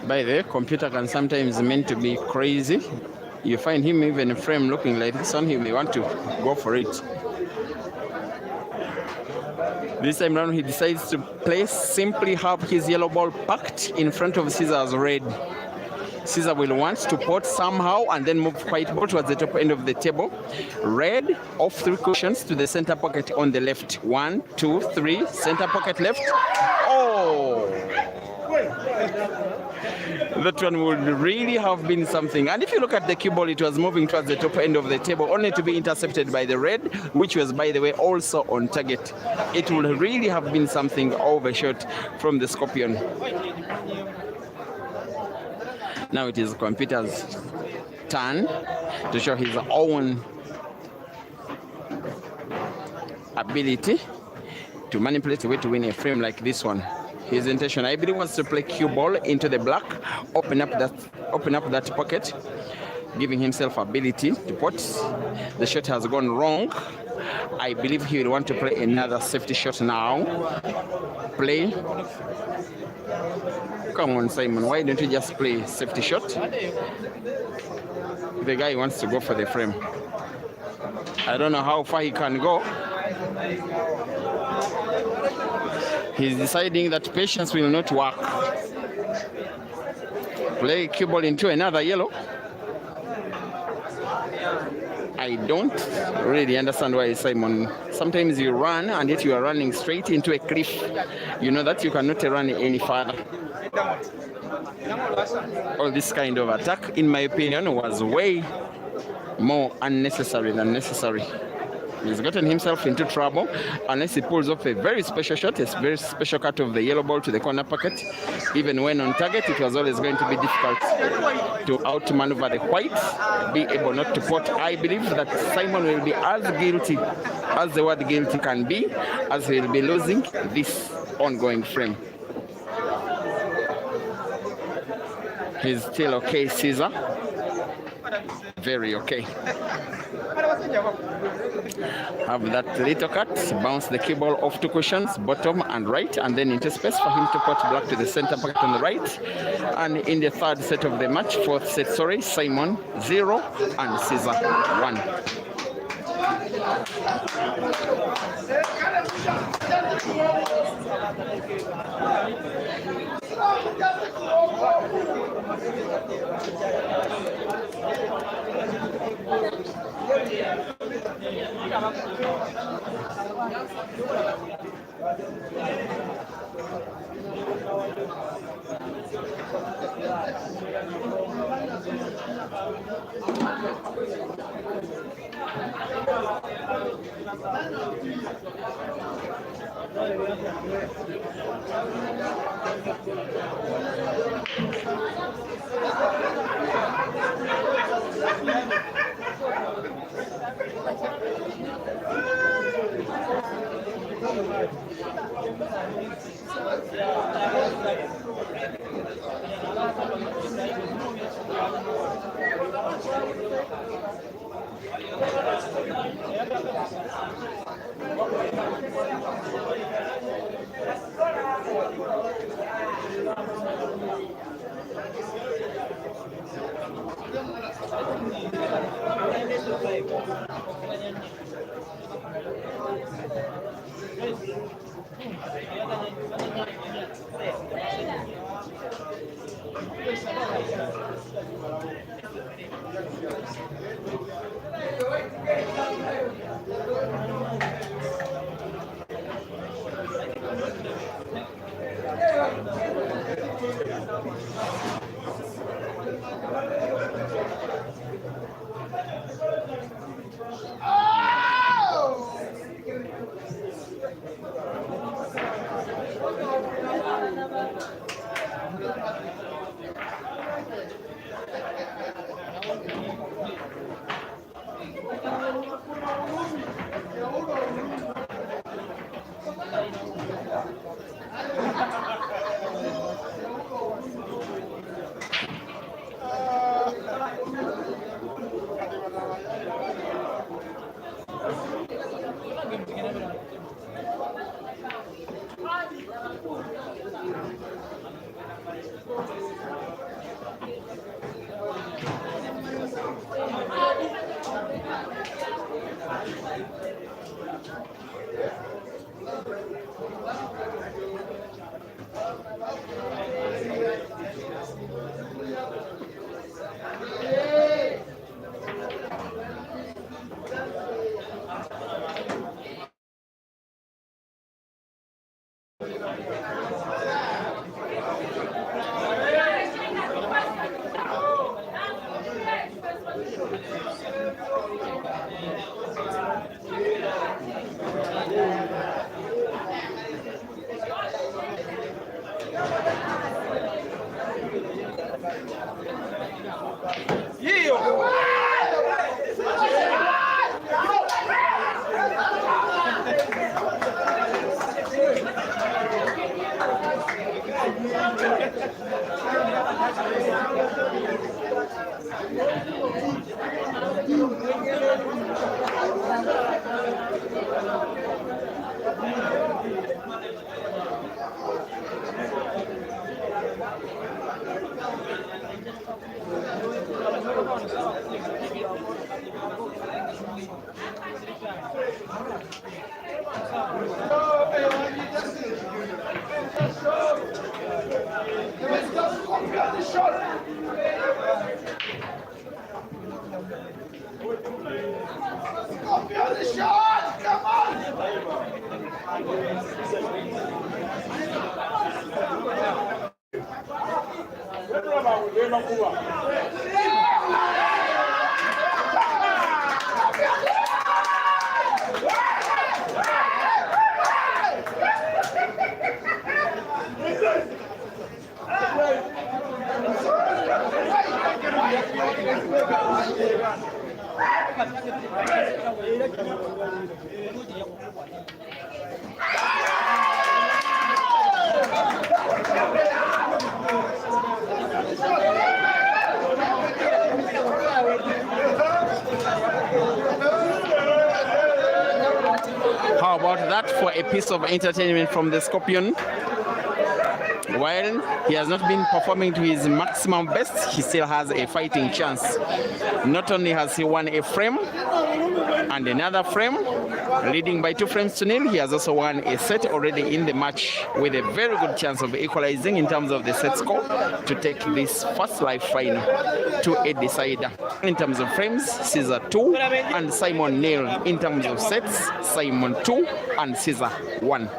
By the way, computer can sometimes meant to be crazy. You find him even in frame looking like this one, he may want to go for it. This time round he decides to play, simply have his yellow ball packed in front of Caesar's red. Caesar will want to pot somehow and then move white ball towards the top end of the table. Red off 3 cushions to the center pocket on the left. 1, 2, 3, center pocket left. Oh! That one would really have been something. And if you look at the cue ball, it was moving towards the top end of the table, only to be intercepted by the red, which was, by the way, also on target. It would really have been something overshot from the Scorpion. Now it is computer's turn to show his own ability to manipulate a way to win a frame like this one. His intention, I believe, wants to play cue ball into the black, open up that pocket, giving himself ability to pot. The shot has gone wrong. I believe he will want to play another safety shot now. Play. Come on, Simon, why don't you just play safety shot? The guy wants to go for the frame. I don't know how far he can go. He's deciding that patience will not work. Play cue ball into another yellow. I don't really understand why Simon. Sometimes you run and yet you are running straight into a cliff. You know that you cannot run any further. All this kind of attack, in my opinion, was way more unnecessary than necessary. He's gotten himself into trouble unless he pulls off a very special shot, a very special cut of the yellow ball to the corner pocket. Even when on target, it was always going to be difficult to outmaneuver the whites, be able not to pot. I believe that Simon will be as guilty as the word guilty can be, as he will be losing this ongoing frame. He's still okay, Caesar. Very okay. Have that little cut, bounce the cue ball off two cushions, bottom and right, and then into space for him to put black to the center pocket on the right. And in the third set of the match, fourth set, sorry, Simon 0 and Caesar 1. How about that for a piece of entertainment from the Scorpion? While he has not been performing to his maximum best, he still has a fighting chance. Not only has he won a frame and another frame, leading by 2-0, he has also won a set already in the match with a very good chance of equalizing in terms of the set score to take this first live final to a decider. In terms of frames, Caesar 2 and Simon 0. In terms of sets, Simon 2 and Caesar 1.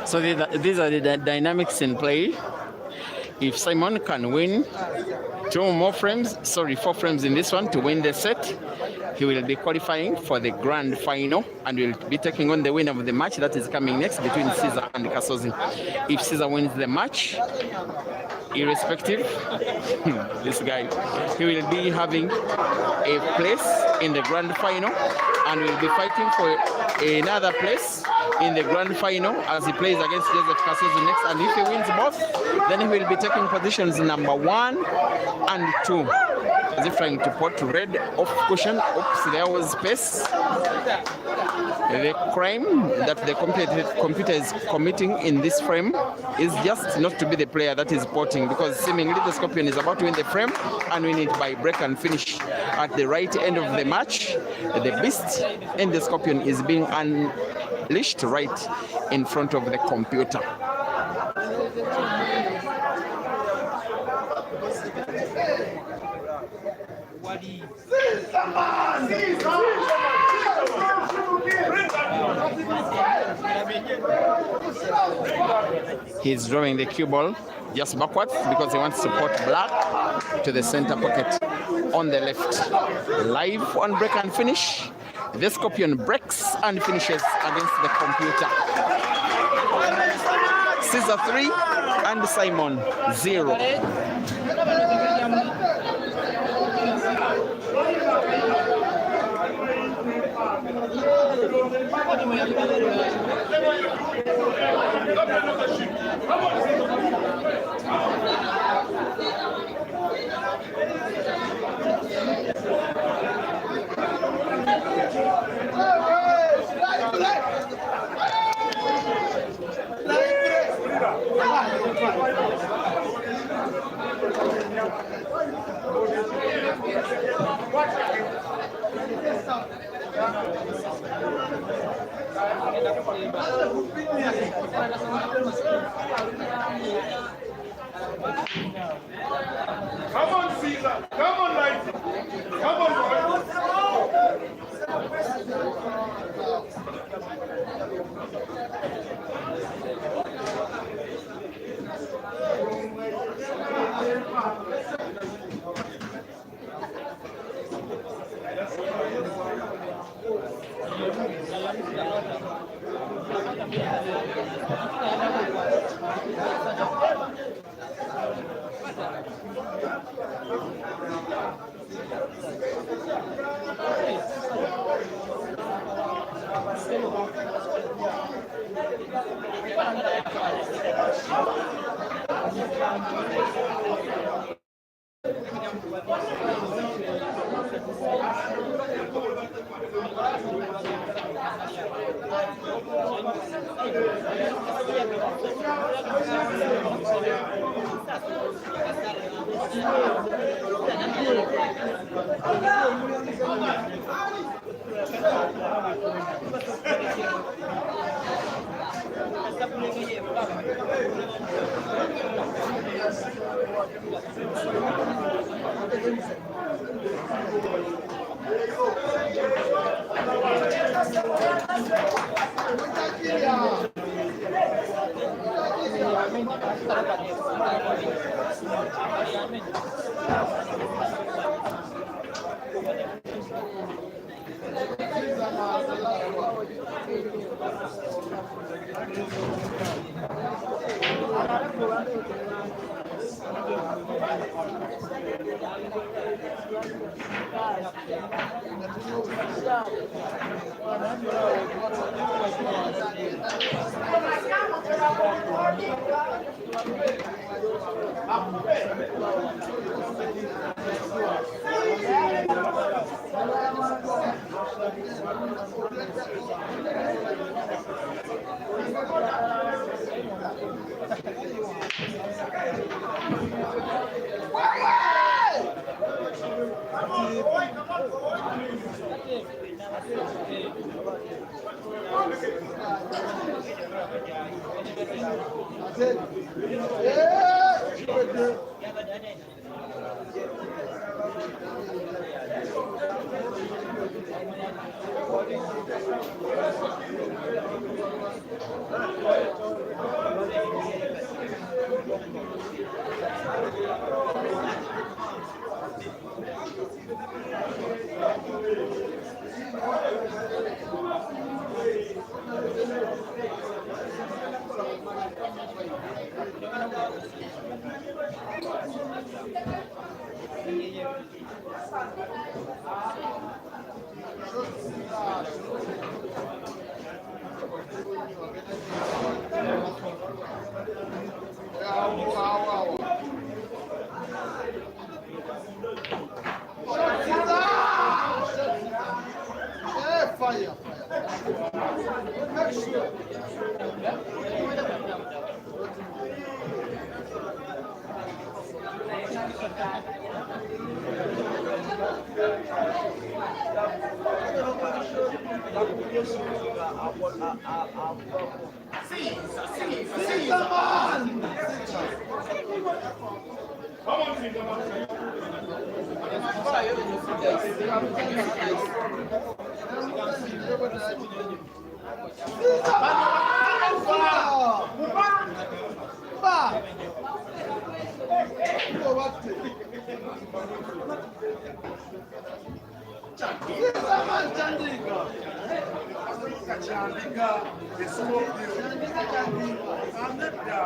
So these are the dynamics in play. If Simon can win 4 frames in this one to win the set, he will be qualifying for the grand final and will be taking on the winner of the match that is coming next between Caesar and Kasozi. If Caesar wins the match, irrespective, this guy, he will be having a place in the grand final and will be fighting for another place in the grand final as he plays against Joseph Kasozi next. And if he wins both, then he will be taking positions number 1 and 2. As if trying to put red off cushion. Oops, there was space. The crime that the computer is committing in this frame is just not to be the player that is potting, because seemingly the Scorpion is about to win the frame and win it by break and finish. At the right end of the match, the beast and the Scorpion is being unleashed right in front of the computer. He's drawing the cue ball just backwards because he wants to put black to the center pocket on the left. Live on break and finish. The Scorpion breaks and finishes against the computer. Caesar 3 and Simon 0. Come on, Caesar. Come on, Lighty. Come on, boy.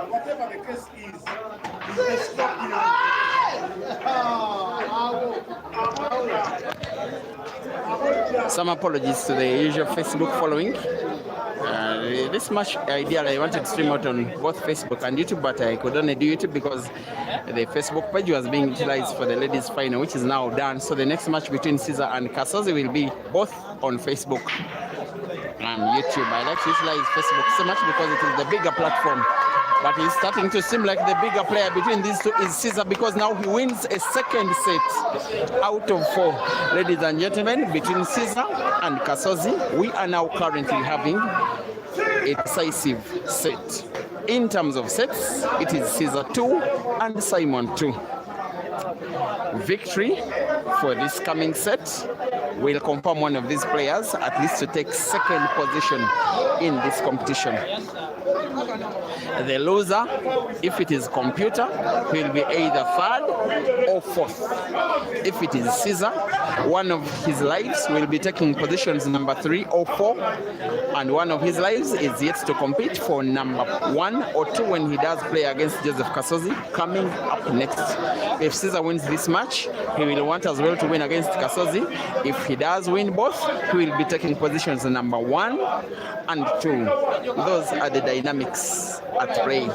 Whatever the case is, the scorpion. Some apologies to the usual Facebook following. This match, ideally, I wanted to stream out on both Facebook and YouTube, but I could only do YouTube because the Facebook page was being utilized for the ladies' final, which is now done. So the next match between Caesar and Kasozi will be both on Facebook and YouTube. I like to utilize Facebook so much because it is the bigger platform. But it's starting to seem like the bigger player between these two is Caesar, because now he wins a second set out of 4. Ladies and gentlemen, between Caesar and Kasozi, we are now currently having a decisive set. In terms of sets, it is Caesar 2 and Simon 2. Victory for this coming set will confirm one of these players at least to take second position in this competition. The loser, if it is computer, will be either third or fourth. If it is Caesar, one of his lives will be taking positions number 3 or 4, and one of his lives is yet to compete for number 1 or 2 when he does play against Joseph Kasozi coming up next. If Caesar wins this match, he will want as well to win against Kasozi. If he does win both, he will be taking positions number 1 and 2. Those are the dynamics at play.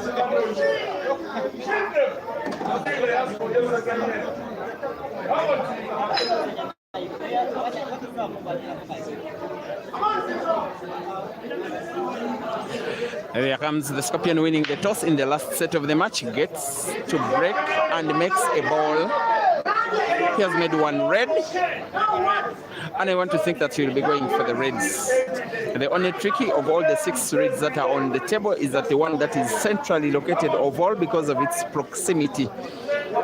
Here comes the Scorpion winning the toss in the last set of the match. Gets to break and makes a ball. He has made one red. And I want to think that he will be going for the reds. The only tricky of all the 6 reds that are on the table is that the one that is centrally located of all because of its proximity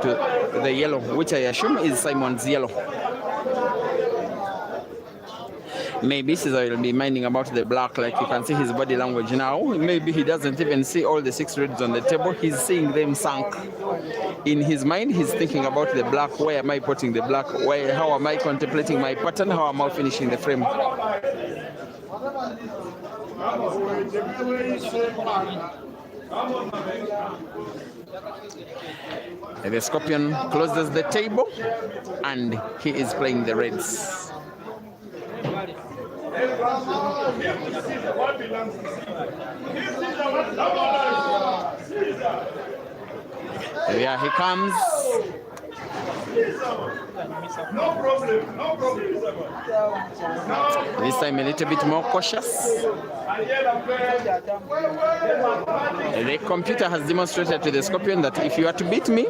to the yellow, which I assume is Simon's yellow. Maybe Caesar will be minding about the black, like you can see his body language now. Maybe he doesn't even see all the 6 reds on the table. He's seeing them sunk. In his mind, he's thinking about the black. Where am I putting the black? How am I contemplating my pattern? How am I finishing the frame? The Scorpion closes the table and he is playing the reds. There he comes. No problem. This time a little bit more cautious. The computer has demonstrated to the Scorpion that if you are to beat me,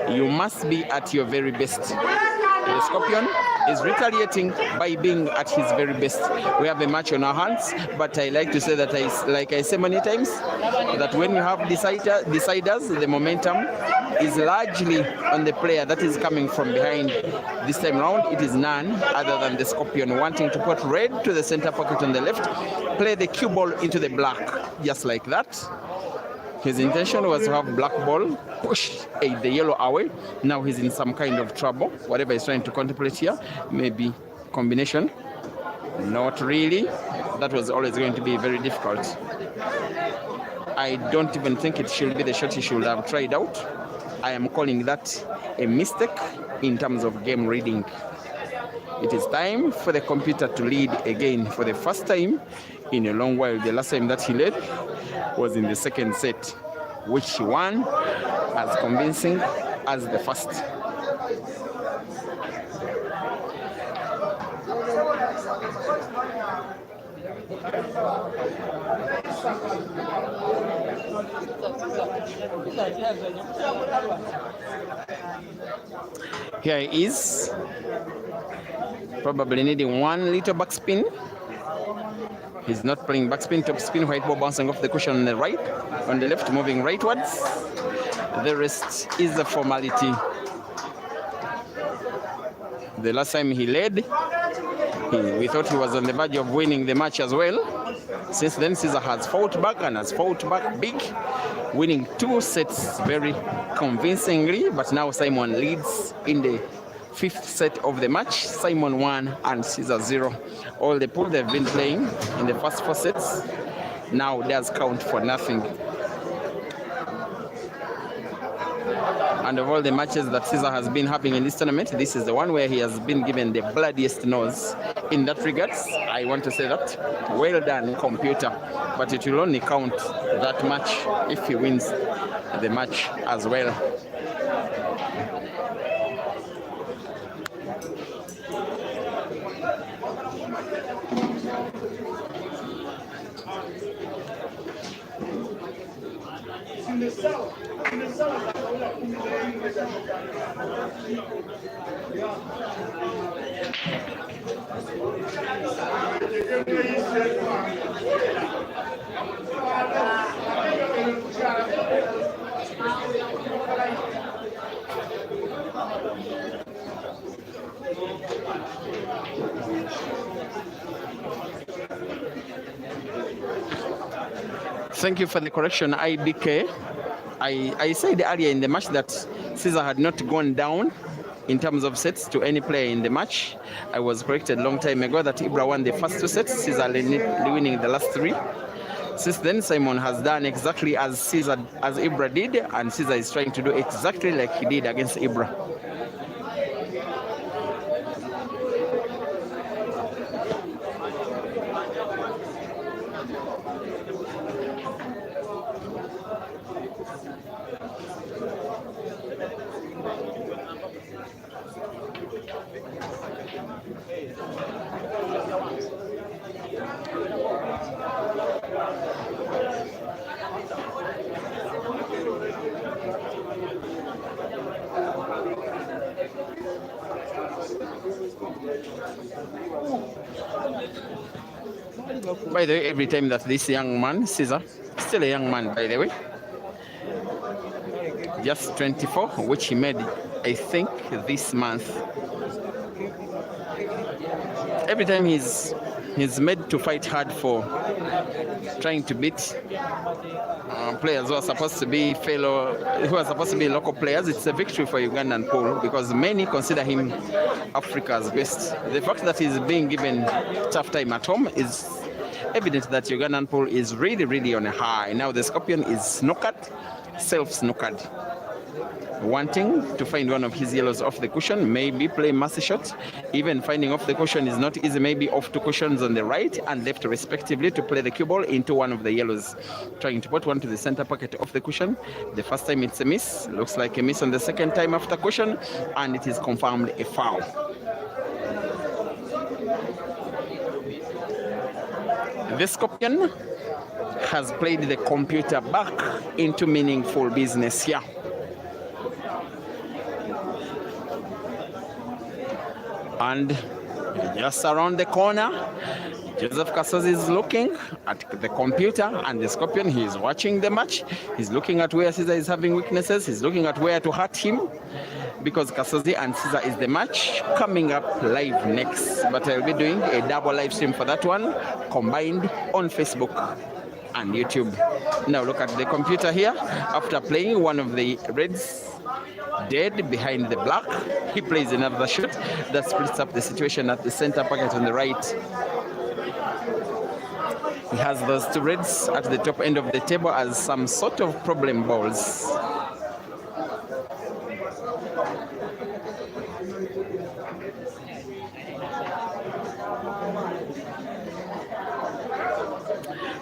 you must be at your very best. The Scorpion is retaliating by being at his very best. We have a match on our hands, but I like to say that, like I say many times, that when you have deciders, the momentum is largely on the player that is coming from behind. This time round, it is none other than the Scorpion wanting to put red to the center pocket on the left, play the cue ball into the black, just like that. His intention was to have black ball push the yellow away. Now he's in some kind of trouble. Whatever he's trying to contemplate here, maybe combination. Not really. That was always going to be very difficult. I don't even think it should be the shot he should have tried out. I am calling that a mistake in terms of game reading. It is time for the computer to lead again for the first time in a long while. The last time that he led was in the second set, which he won as convincing as the first. Here he is, probably needing one little backspin. He's not playing backspin, top spin, white ball bouncing off the cushion on the right, on the left, moving rightwards. The rest is a formality. The last time he led, we thought he was on the verge of winning the match as well. Since then, Caesar has fought back and has fought back big, winning 2 sets very convincingly. But now Simon leads in the 5th set of the match. Simon 1 and Caesar 0. All the pool they've been playing in the first 4 sets now does count for nothing. And of all the matches that Caesar has been having in this tournament, this is the one where he has been given the bloodiest nose. In that regards, I want to say that well done, computer, but it will only count that much if he wins the match as well. Thank you for the correction, IBK. I said earlier in the match that Caesar had not gone down in terms of sets to any player in the match. I was corrected a long time ago that Ibra won the first 2 sets, Caesar winning the last 3. Since then, Simon has done exactly as Ibra did, and Caesar is trying to do exactly like he did against Ibra. By the way, every time that this young man, Caesar, still a young man by the way, just 24, which he made, I think, this month. Every time he's made to fight hard for trying to beat players who are supposed to be local players. It's a victory for Ugandan pool because many consider him Africa's best. The fact that he's being given tough time at home is evident that Ugandan pool is really, really on a high. Now the Scorpion is snookered, self-snookered, wanting to find one of his yellows off the cushion, maybe play mercy shot. Even finding off the cushion is not easy, maybe off two cushions on the right and left respectively to play the cue ball into one of the yellows. Trying to put one to the center pocket off the cushion. The first time it's a miss, looks like a miss on the second time after cushion, and it is confirmed a foul. The Scorpion has played the computer back into meaningful business here. And just around the corner, Joseph Kasozi is looking at the computer, and the Scorpion, he is watching the match. He's looking at where Caesar is having weaknesses. He's looking at where to hurt him, because Kasozi and Caesar is the match coming up live next. But I'll be doing a double live stream for that one, combined on Facebook and YouTube. Now look at the computer here. After playing one of the Reds dead behind the black, he plays another shot that splits up the situation at the center pocket on the right. He has those two Reds at the top end of the table as some sort of problem balls.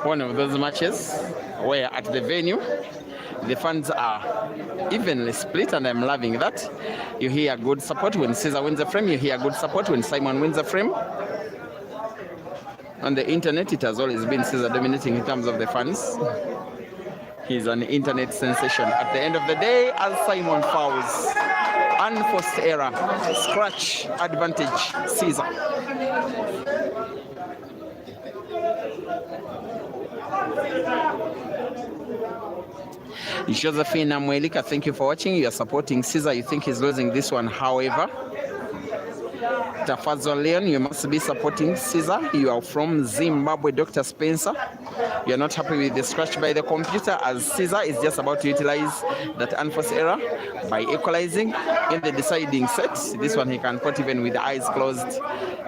One of those matches where at the venue the fans are evenly split, and I'm loving that. You hear good support when Caesar wins a frame, you hear good support when Simon wins a frame. On the internet, it has always been Caesar dominating in terms of the fans. He's an internet sensation. At the end of the day, as Simon fouls, unforced error, scratch, advantage, Caesar. Josephine Amwelika, thank you for watching. You are supporting Caesar. You think he's losing this one, however. Tafazo Leon, you must be supporting Caesar. You are from Zimbabwe, Dr. Spencer. You are not happy with the scratch by the computer, as Caesar is just about to utilize that unforced error by equalizing in the deciding set. This one he can put even with the eyes closed.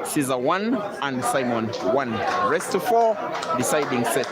Caesar 1 and Simon 1. Rest to 4, deciding set.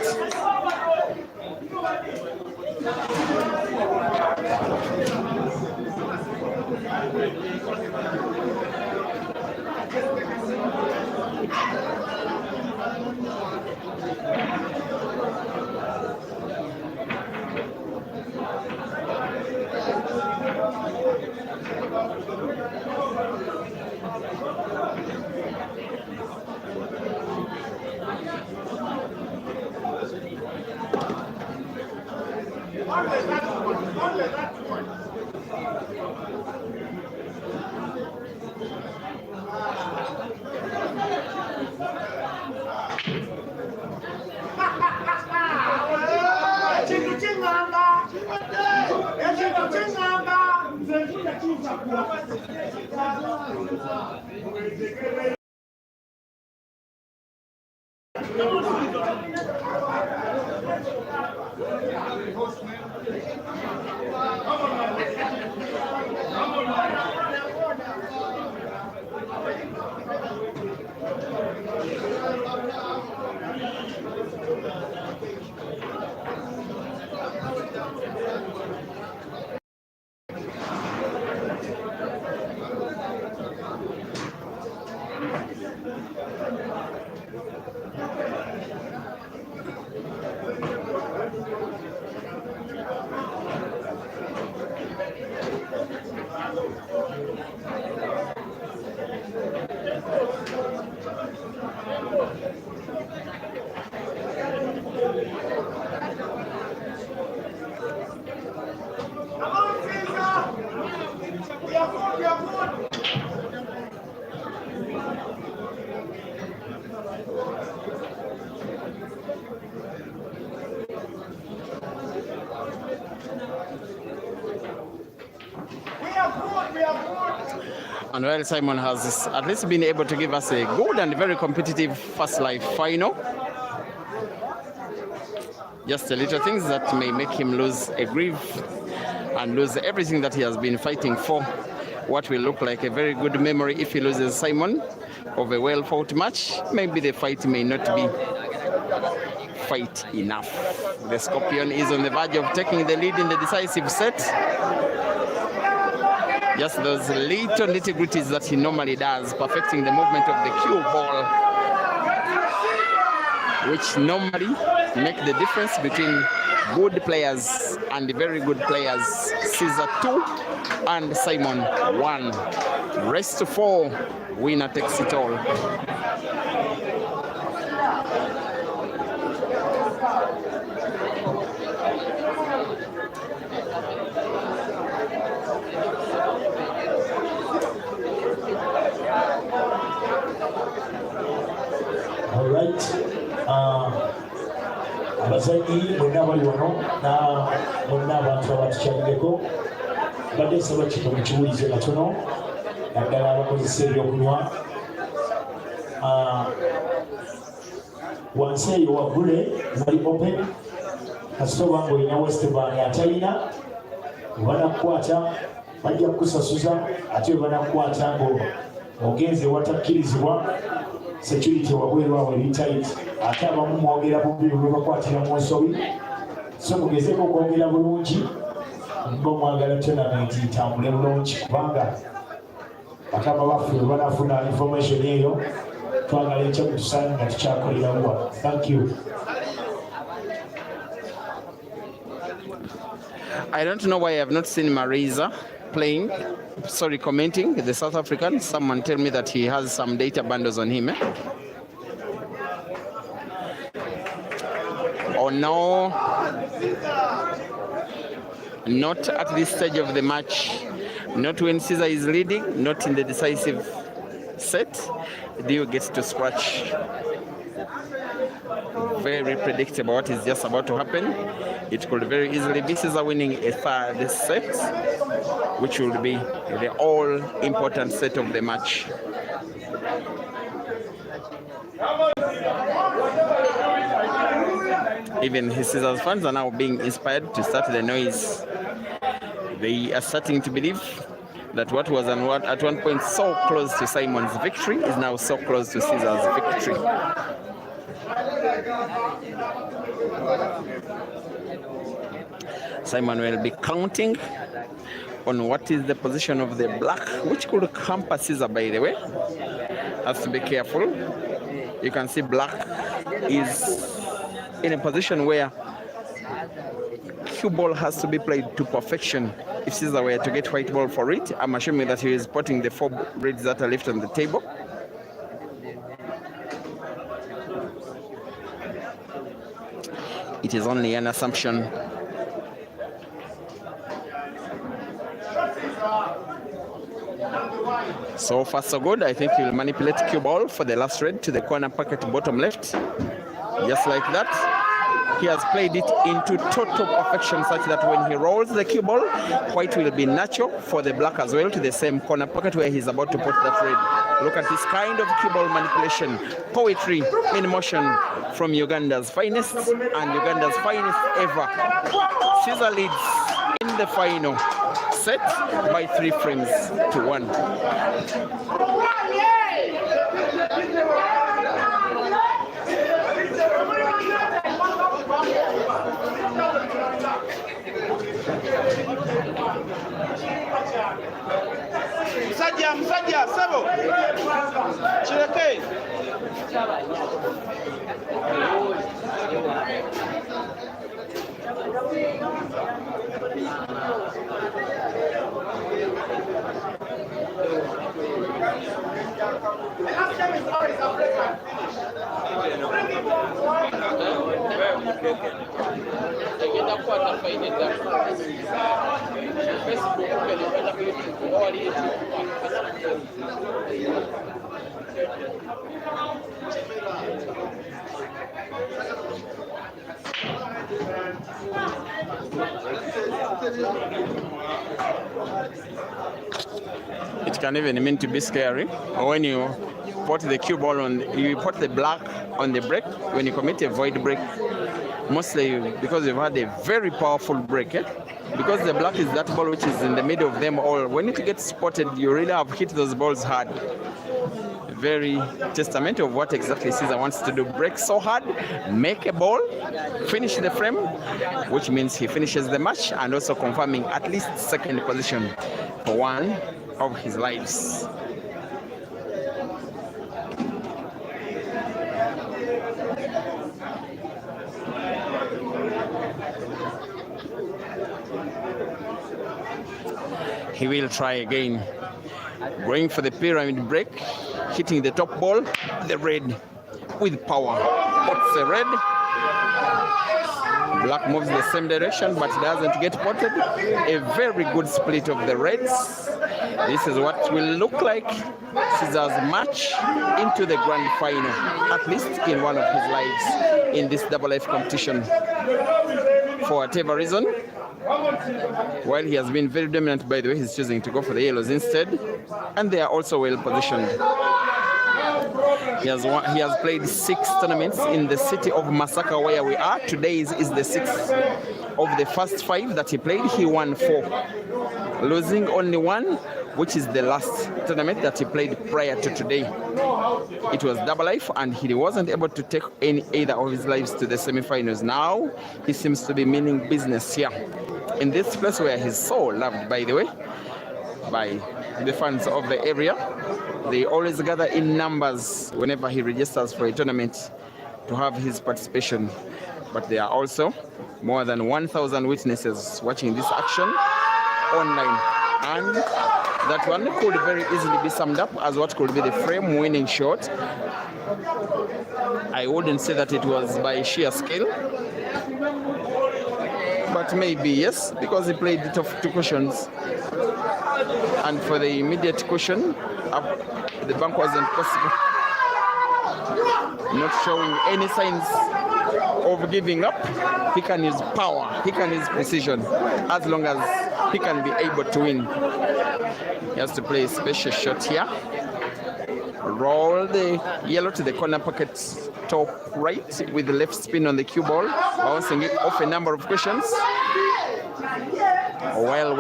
And while Simon has at least been able to give us a good and very competitive first live final, just the little things that may make him lose a grip and lose everything that he has been fighting for. What will look like a very good memory if he loses Simon of a well-fought match. Maybe the fight may not be fight enough. The Scorpion is on the verge of taking the lead in the decisive set. Just those little nitty-gritties that he normally does, perfecting the movement of the cue ball, which normally make the difference between good players and very good players. Caesar 2 and Simon 1. Rest to 4. Winner takes it all. All right. Abazanyi mwenna bali wano na mwenna abantu abatukyalideko badde nsaba kino mukiwulize katono naddala abakozesa ebyokunywa wansi eyo waggule wali open kasita oba ng'olina westban atalina webanakukwata bajja kukusasuza ate webanakukwata ng'ogenze watakkirizibwa security wabweru awo ebitayit ate abamu mwogera bubi bwebakwatira mu nsobi so mugezeeko okwogera bulungi nga omwagala tonamenti ntambule bulungi kubanga bakama baffe bwe banafuna information eyo twagala ekyakutusaani nga tukyakolerawa. Thank you. I don't know why I have not seen Marisa commenting, the South African. Someone tell me that he has some data bundles on him. Oh no, not at this stage of the match, not when Caesar is leading, not in the decisive set. Dio gets to scratch. Very predictable what is just about to happen. It could very easily be Caesar winning a third set, which will be the all-important set of the match. Even his Caesar's fans are now being inspired to start the noise. They are starting to believe that what was at one point so close to Simon's victory is now so close to Caesar's victory. Simon will be counting on what is the position of the black, which could hamper Caesar, by the way. Has to be careful. You can see black is in a position where cue ball has to be played to perfection. If Caesar were to get white ball for it, I'm assuming that he is putting the 4 reds that are left on the table. It is only an assumption. So far so good. I think he will manipulate cue ball for the last red to the corner pocket bottom left. Just like that. He has played it into total perfection such that when he rolls the cue ball, white will be natural for the black as well to the same corner pocket where he's about to put that red. Look at this kind of cue ball manipulation. Poetry in motion from Uganda's finest and Uganda's finest ever. Caesar leads in the final set by 3 frames to 1. Musajja sebo kireke It can even mean to be scary. When you put the cue ball on, you put the black on the break, when you commit a void break, mostly because you've had a very powerful break, because the black is that ball which is in the middle of them all. When it gets spotted, you really have hit those balls hard. Very testament of what exactly Caesar wants to do. Break so hard, make a ball, finish the frame, which means he finishes the match and also confirming at least second position for one of his lives. He will try again, going for the pyramid break, hitting the top ball, the red with power. What's the red? Black moves the same direction but doesn't get potted. A very good split of the reds. This is what will look like Caesar's match into the grand final, at least in one of his lives in this double life competition. For whatever reason, while he has been very dominant, by the way, he's choosing to go for the yellows instead, and they are also well positioned. He has played 6 tournaments in the city of Masaka, where we are. Today is the 6th. Of the first 5 that he played, he won 4, losing only 1, which is the last tournament that he played prior to today. It was double life, and he wasn't able to take either of his lives to the semifinals. Now he seems to be meaning business here in this place where he's so loved, by the way, by the fans of the area. They always gather in numbers whenever he registers for a tournament to have his participation. But there are also more than 1,000 witnesses watching this action online. And that one could very easily be summed up as what could be the frame winning shot. I wouldn't say that it was by sheer skill, but maybe yes, because he played it off 2 cushions. And for the immediate cushion, the bank wasn't possible. Not showing any signs of giving up. He can use power, he can use precision, as long as he can be able to win. He has to play a special shot here. Roll the yellow to the corner pocket top right with the left spin on the cue ball, bouncing it off a number of cushions. Well,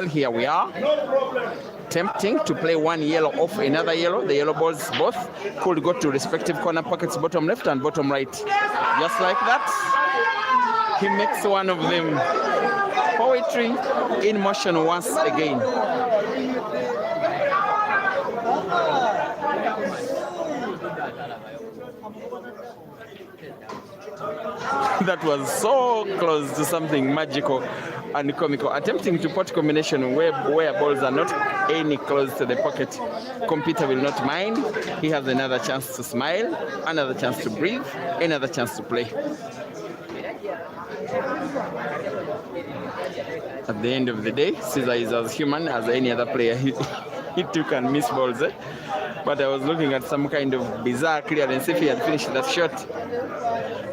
here we are. Tempting to play one yellow off another yellow. The yellow balls both could go to respective corner pockets, bottom left and bottom right. Just like that, he makes one of them. Poetry in motion once again. That was so close to something magical and comical. Attempting to put combination where balls are not any close to the pocket. Computer will not mind. He has another chance to smile, another chance to breathe, another chance to play. At the end of the day, Caesar is as human as any other player. He too can miss balls. But I was looking at some kind of bizarre clearance if he had finished that shot.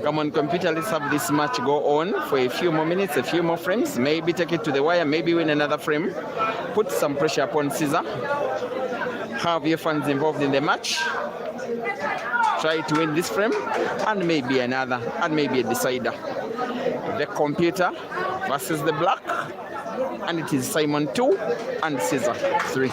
Come on, computer, let's have this match go on for a few more minutes, a few more frames. Maybe take it to the wire, maybe win another frame. Put some pressure upon Caesar. Have your fans involved in the match. Try to win this frame, and maybe another, and maybe a decider. The computer versus the black, and it is Simon 2 and Caesar 3.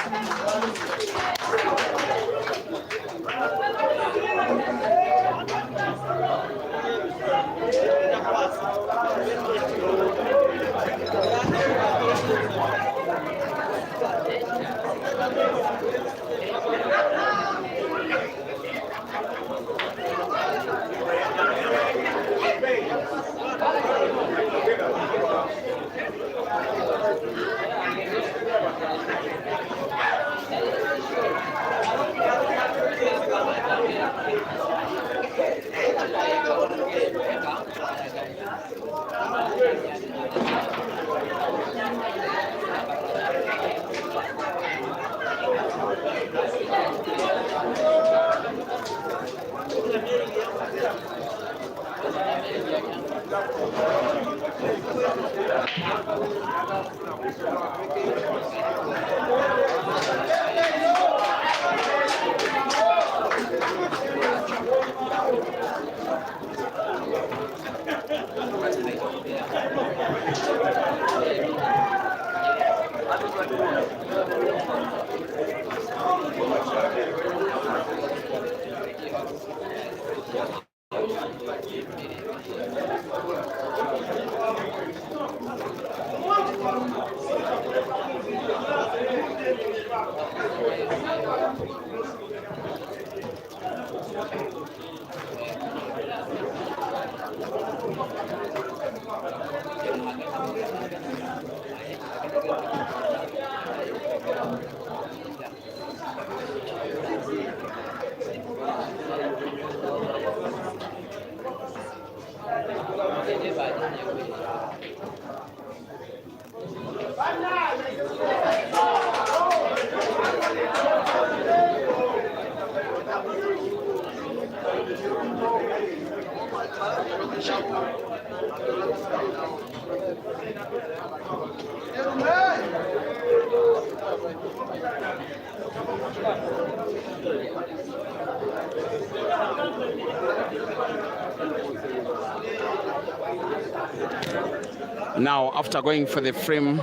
Now, after going for the frame,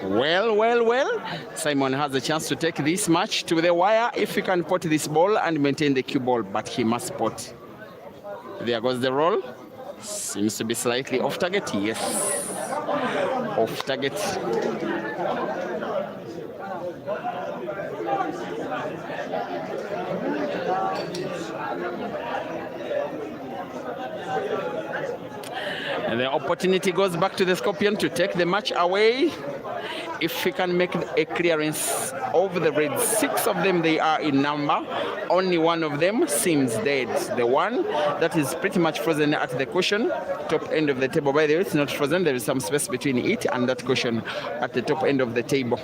well, Simon has a chance to take this match to the wire if he can pot this ball and maintain the cue ball, but he must pot. There goes the roll. Seems to be slightly off target. Yes, off target. And the opportunity goes back to the Scorpion to take the match away. If he can make a clearance over the Reds, 6 of them they are in number, only one of them seems dead. The one that is pretty much frozen at the cushion, top end of the table. By the way, it's not frozen, there is some space between it and that cushion at the top end of the table.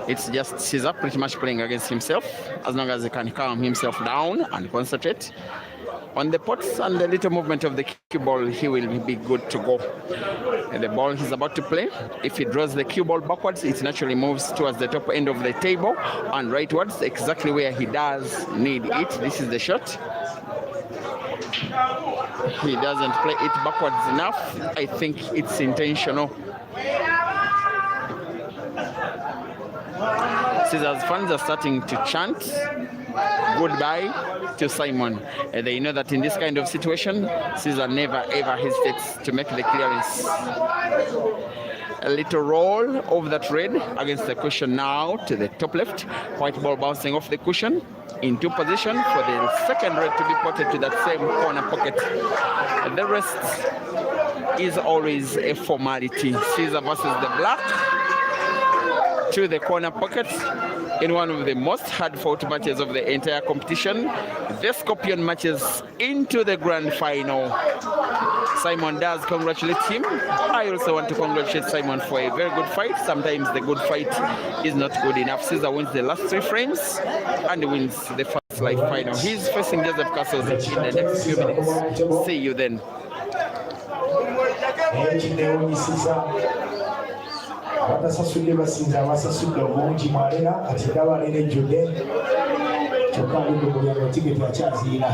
It's just Caesar pretty much playing against himself, as long as he can calm himself down and concentrate on the pots and the little movement of the cue ball, he will be good to go. And the ball he's about to play, if he draws the cue ball backwards, it naturally moves towards the top end of the table and rightwards, exactly where he does need it. This is the shot. He doesn't play it backwards enough. I think it's intentional. Caesar's fans are starting to chant goodbye to Simon. They know that in this kind of situation, Caesar never ever hesitates to make the clearance. A little roll of that red against the cushion now to the top left. White ball bouncing off the cushion into position for the second red to be potted to that same corner pocket. The rest is always a formality. Caesar versus the black to the corner pocket in one of the most hard-fought matches of the entire competition. The Scorpion matches into the grand final. Simon does congratulate him. I also want to congratulate Simon for a very good fight. Sometimes the good fight is not good enough. Caesar wins the last 3 frames and wins the first life final. He's facing Joseph Castles in the next few minutes. See you then. Batasasudde basinza abasasudde obungi mwalera kati ndaba leero ejjudde kyokka alidde ku tiketi akyaziira